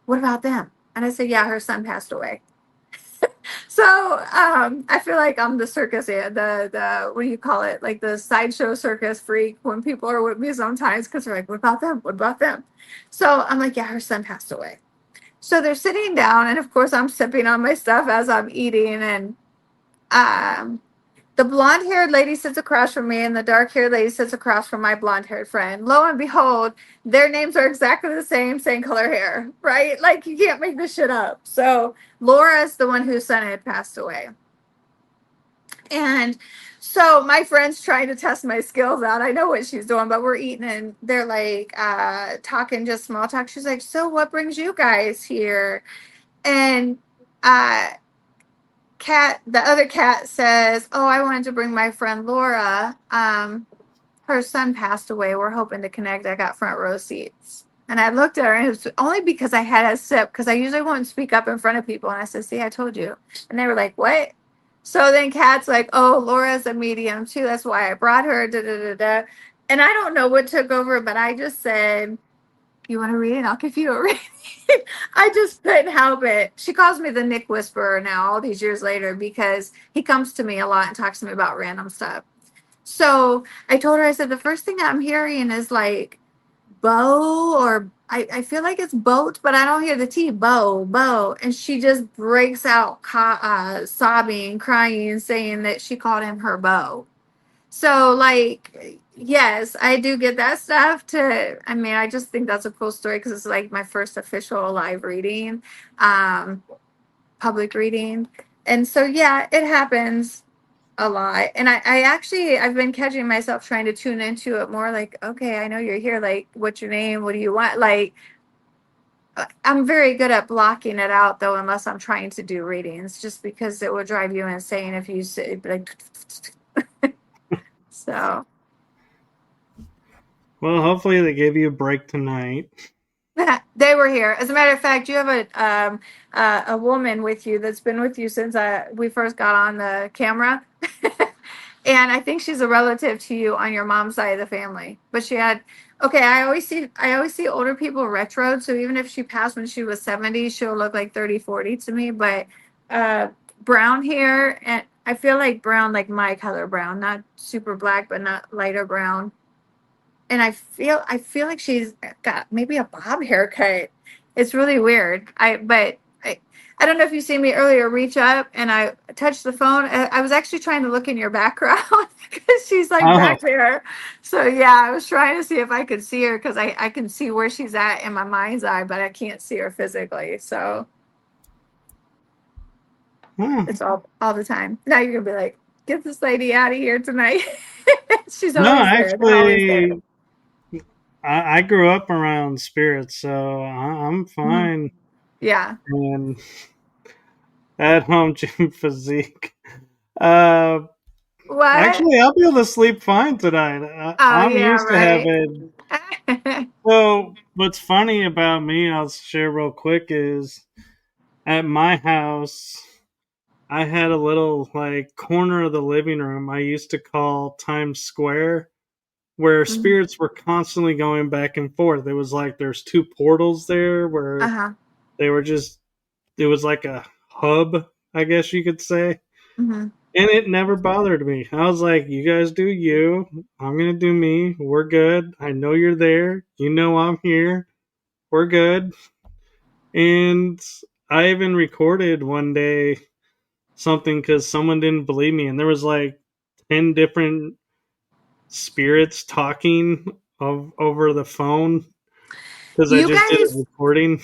"What about them?" And I said, "Yeah, her son passed away." So I feel like I'm the circus, the what do you call it? Like the sideshow circus freak when people are with me sometimes because they're like, "What about them? What about them?" So I'm like, "Yeah, her son passed away." So they're sitting down, and of course I'm sipping on my stuff as I'm eating, and um, the blonde haired lady sits across from me, and the dark haired lady sits across from my blonde haired friend. Lo and behold, their names are exactly the same color hair, right? Like you can't make this shit up. So Laura is the one whose son had passed away. And so my friend's trying to test my skills out. I know what she's doing, but we're eating and they're like talking just small talk. She's like, "So what brings you guys here?" And uh the other cat says, "Oh, I wanted to bring my friend Laura. Her son passed away. We're hoping to connect. I got front row seats." And I looked at her, and it was only because I had a sip, because I usually won't speak up in front of people. And I said, "See, I told you." And they were like, "What?" So then Kat's like, "Oh, Laura's a medium too. That's why I brought her. Da, da, da, da." And I don't know what took over, but I just said, "You want to read it? I'll give you a reading." I just couldn't help it. She calls me the Nick Whisperer now, all these years later, because he comes to me a lot and talks to me about random stuff. So I told her, I said, "The first thing I'm hearing is like bow, or I feel like it's boat, but I don't hear the T, bow, bow." And she just breaks out sobbing, crying, saying that she called him her beau. So, like, yes, I do get that stuff to, I mean, I just think that's a cool story because it's like my first official live reading, um, public reading. And so, yeah, it happens a lot. And I've been catching myself trying to tune into it more like, okay, I know you're here. Like, what's your name? What do you want? Like, I'm very good at blocking it out though, unless I'm trying to do readings, just because it would drive you insane if you sit like, so. Well, hopefully they gave you a break tonight. They were here. As a matter of fact, you have a woman with you that's been with you since we first got on the camera, and I think she's a relative to you on your mom's side of the family. But she had okay. I always see older people retro. So even if she passed when she was 70, she'll look like 30, 40 to me. But uh, brown hair, and I feel like brown, like my color brown, not super black, but not lighter brown. And I feel like she's got maybe a bob haircut. It's really weird. But I, I don't know if you see me earlier reach up and I touched the phone. I was actually trying to look in your background because she's like Oh, back there. So yeah, I was trying to see if I could see her because I can see where she's at in my mind's eye, but I can't see her physically. So huh. it's all the time. Now you're gonna be like, get this lady out of here tonight. She's No, always there. They're always there. actually, I grew up around spirits, so I'm Mhm. fine. Yeah. And at home gym physique. Uh, What? Actually, I'll be able to sleep fine tonight. Oh I'm yeah, used to right. having. So, what's funny about me, I'll share real quick, is at my house, I had a little like corner of the living room I used to call Times Square, where Mhm. spirits were constantly going back and forth. It was like there's two portals there where Uh-huh. they were just, it was like a hub, I guess you could say. Hmm. And it never bothered me. I was like, you guys do you. I'm going to do me. We're good. I know you're there. You know I'm here. We're good. And I even recorded one day something because someone didn't believe me. And there was like 10 different spirits talking over the phone because I You just did a guys, recording.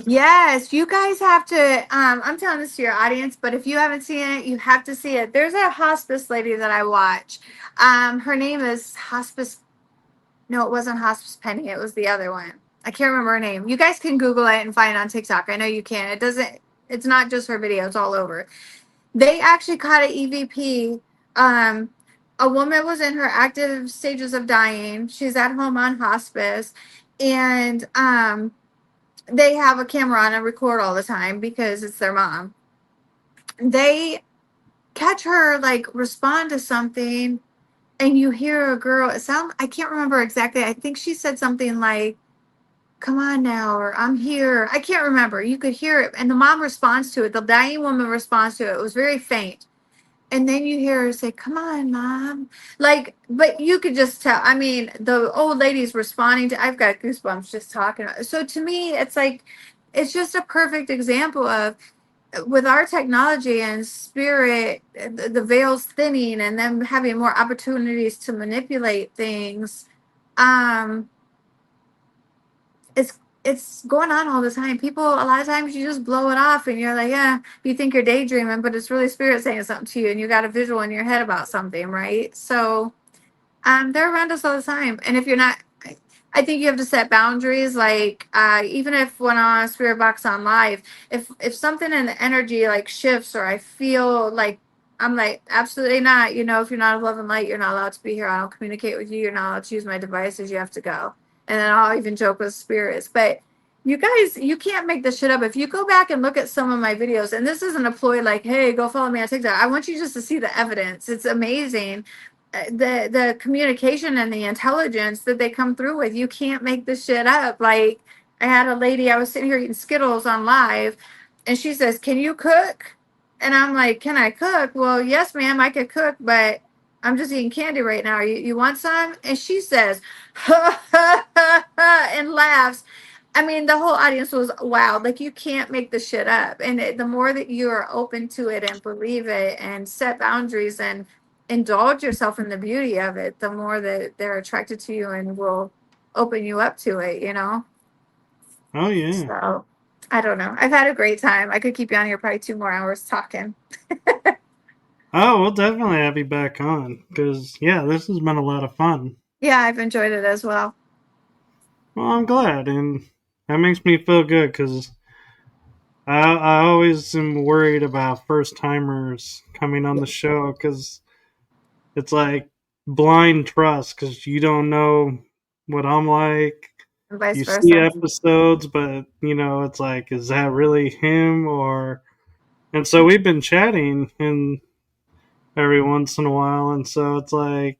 yes, you guys have to. I'm telling this to your audience, but if you haven't seen it, you have to see it. There's a hospice lady that I watch. Her name is Hospice. No, it wasn't Hospice Penny. It was the other one. I can't remember her name. You guys can Google it and find it on TikTok. I know you can. It doesn't. It's not just her videos all over. They actually caught an EVP. Um, a woman was in her active stages of dying. She's at home on hospice, and they have a camera on and record all the time because it's their mom. They catch her like respond to something, and you hear a girl. It sound I can't remember exactly. I think she said something like, "Come on now," or "I'm here." I can't remember. You could hear it, and the mom responds to it. The dying woman responds to it. It was very faint. And then you hear her say, "Come on, mom." Like, but you could just tell. I mean, the old lady's responding to, I've got goosebumps just talking about it. So to me, it's like, it's just a perfect example of with our technology and spirit, the veils thinning and them having more opportunities to manipulate things. Um, it's going on all the time. People, a lot of times you just blow it off and you're like, yeah, you think you're daydreaming, but it's really spirit saying something to you and you got a visual in your head about something, right? So they're around us all the time. And if you're not, I think you have to set boundaries. Like, even if when I'm on Spirit Box on live, if something in the energy like shifts or I feel like I'm like, absolutely not. You know, if you're not of love and light, you're not allowed to be here. I don't communicate with you. You're not allowed to use my devices. You have to go. And then I'll even joke with spirits. But you guys, you can't make this shit up. If you go back and look at some of my videos, and this isn't a ploy like, hey, go follow me on TikTok. I want you just to see the evidence. It's amazing the communication and the intelligence that they come through with. You can't make this shit up. Like I had a lady, I was sitting here eating Skittles on live, and she says, "Can you cook?" And I'm like, "Can I cook?" "Well, yes, ma'am, I could cook, but I'm just eating candy right now. You want some?" And she says, ha ha ha ha, and laughs. I mean, the whole audience was wow. Like you can't make this shit up. And the more that you are open to it and believe it and set boundaries and indulge yourself in the beauty of it, the more that they're attracted to you and will open you up to it, you know? Oh, yeah. So I don't know. I've had a great time. I could keep you on here probably 2 more hours talking. Oh, we'll definitely have you back on because, yeah, this has been a lot of fun. Yeah, I've enjoyed it as well. Well, I'm glad. And that makes me feel good because I always am worried about first timers coming on the show because it's like blind trust because you don't know what I'm like. And vice You see versa. episodes, but it's like, is that really him or? And so we've been chatting and every once in a while, and so it's like,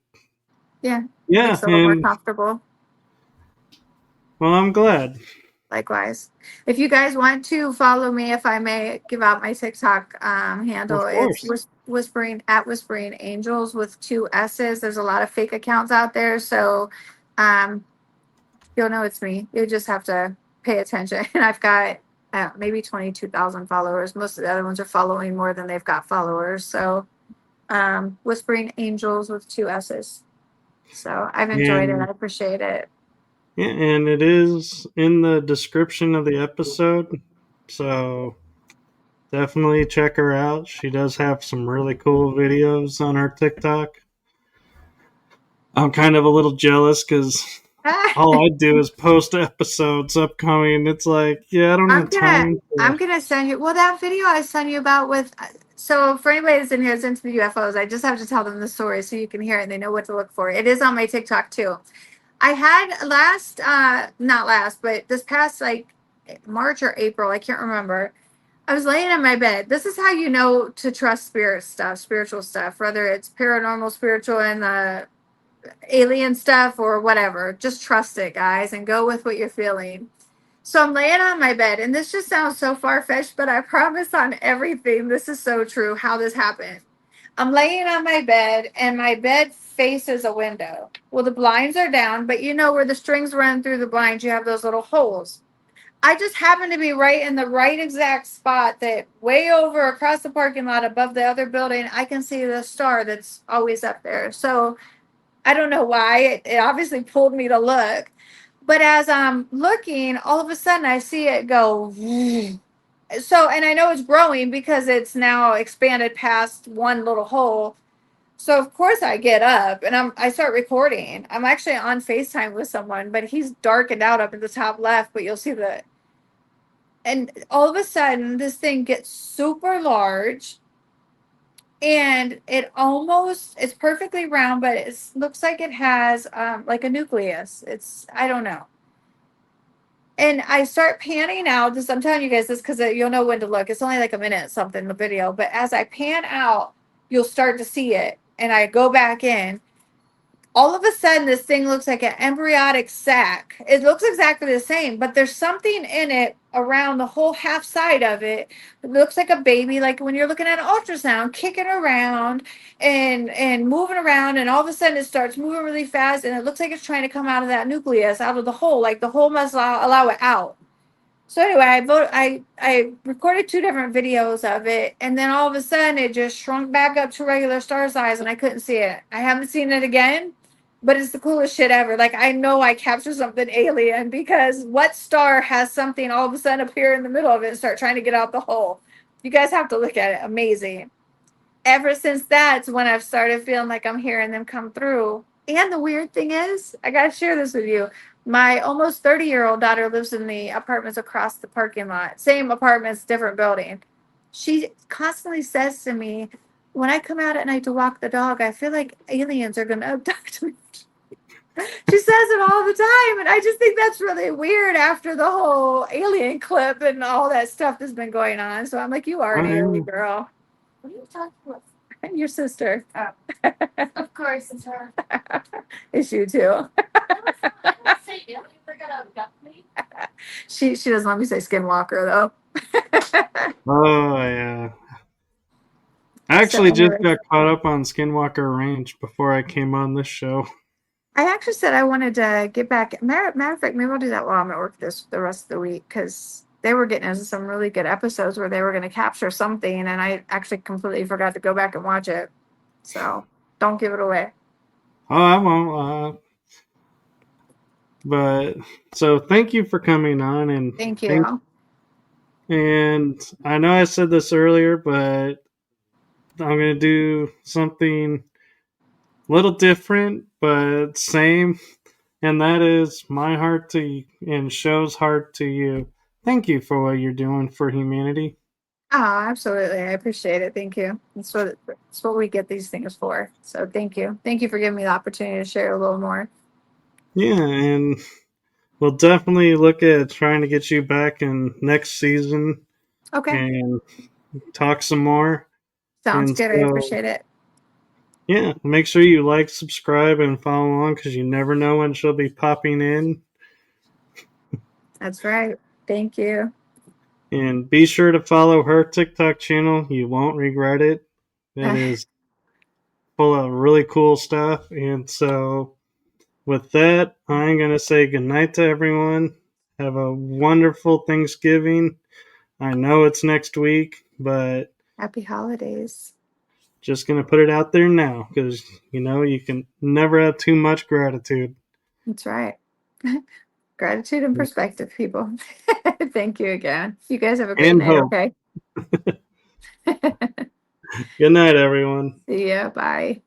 Yeah. yeah, Makes it a little more and comfortable. well, I'm glad. Likewise. If you guys want to follow me, if I may give out my TikTok handle, Of it's course. whispering at whispering angels with two S's. There's a lot of fake accounts out there. So um, you'll know it's me. You just have to pay attention. And I've got maybe 22,000 followers. Most of the other ones are following more than they've got followers. So, Whispering Angels with two S's. So I've enjoyed it. I And appreciate it. yeah, and it is in the description of the episode. So definitely check her out. She does have some really cool videos on her TikTok. I'm kind of a little jealous because all I do is post episodes upcoming. It's like, yeah, I don't have time to. I'm gonna send you. Well, that video I sent you about with. So for anybody that's in here that's into the UFOs, I just have to tell them the story so you can hear it and they know what to look for. It is on my TikTok too. I had not last, but this past like March or April, I can't remember. I was laying in my bed. This is how you know to trust spirit stuff, spiritual stuff, whether it's paranormal, spiritual, and the alien stuff or whatever. Just trust it, guys, and go with what you're feeling. So I'm laying on my bed, and this just sounds so far fetched, but I promise on everything, this is so true how this happened. I'm laying on my bed, and my bed faces a window. Well, the blinds are down, but you know where the strings run through the blinds, you have those little holes. I just happened to be right in the right exact spot that way over across the parking lot above the other building. I can see the star that's always up there. So I don't know why. It obviously pulled me to look. But as I'm looking, all of a sudden I see it go. So, and I know it's growing because it's now expanded past one little hole. So of course I get up and I start recording. I'm actually on FaceTime with someone, but he's darkened out up at the top left, but you'll see the and all of a sudden this thing gets super large and it's perfectly round, but it looks like it has like a nucleus. It's I don't know. And I start panning out. This I'm telling you guys this because you'll know when to look. It's only like a minute something the video, but as I pan out, you'll start to see it. And I go back in, all of a sudden this thing looks like an embryonic sac. It looks exactly the same, but there's something in it around the whole half side of it. It looks like a baby, like when you're looking at an ultrasound, kicking around and moving around, and all of a sudden it starts moving really fast, and it looks like it's trying to come out of that nucleus, out of the hole, like the hole must allow it out. So anyway, I recorded two different videos of it, and then all of a sudden it just shrunk back up to regular star size, and I couldn't see it. I haven't seen it again, but it's the coolest shit ever. Like I know I captured something alien because what star has something all of a sudden appear in the middle of it and start trying to get out the hole? You guys have to look at it. Amazing. Ever since that's when I've started feeling like I'm hearing them come through. And the weird thing is, I gotta share this with you. My almost 30-year-old daughter lives in the apartments across the parking lot. Same apartments, different building. She constantly says to me, when I come out at night to walk the dog, I feel like aliens are gonna abduct me. She says it all the time, and I just think that's really weird after the whole alien clip and all that stuff that's been going on. So I'm like, you are an alien I, girl. What are you talking about? Your sister. Oh. Of course, it's her. It's you too. She doesn't let me say skinwalker though. oh yeah, I So actually just anyways, got caught up on Skinwalker Ranch before I came on this show. I actually said I wanted to get back. Matter of fact, maybe I'll do that while I'm at work the rest of the week because they were getting into some really good episodes where they were going to capture something, and I actually completely forgot to go back and watch it. So don't give it away. Oh, I won't. But so thank you for coming on, Thank you. and I know I said this earlier, but I'm gonna do something a little different, but same, and that is my heart to you and show's heart to you. Thank you for what you're doing for humanity. Oh, absolutely. I appreciate it. Thank you. That's what we get these things for. So thank you. Thank you for giving me the opportunity to share a little more. Yeah, and we'll definitely look at trying to get you back in next season Okay. and talk some more. Sounds And good. I so, appreciate it. yeah, make sure you like, subscribe, and follow along because you never know when she'll be popping in. That's right. Thank you. And be sure to follow her TikTok channel. You won't regret it. It is full of really cool stuff. And so, with that, I'm going to say goodnight to everyone. Have a wonderful Thanksgiving. I know it's next week, but Happy holidays. just going to put it out there now because, you can never have too much gratitude. That's right. Gratitude and perspective, people. Thank you again. You guys have a great And night, hope. okay? Good night, everyone. See ya. Bye.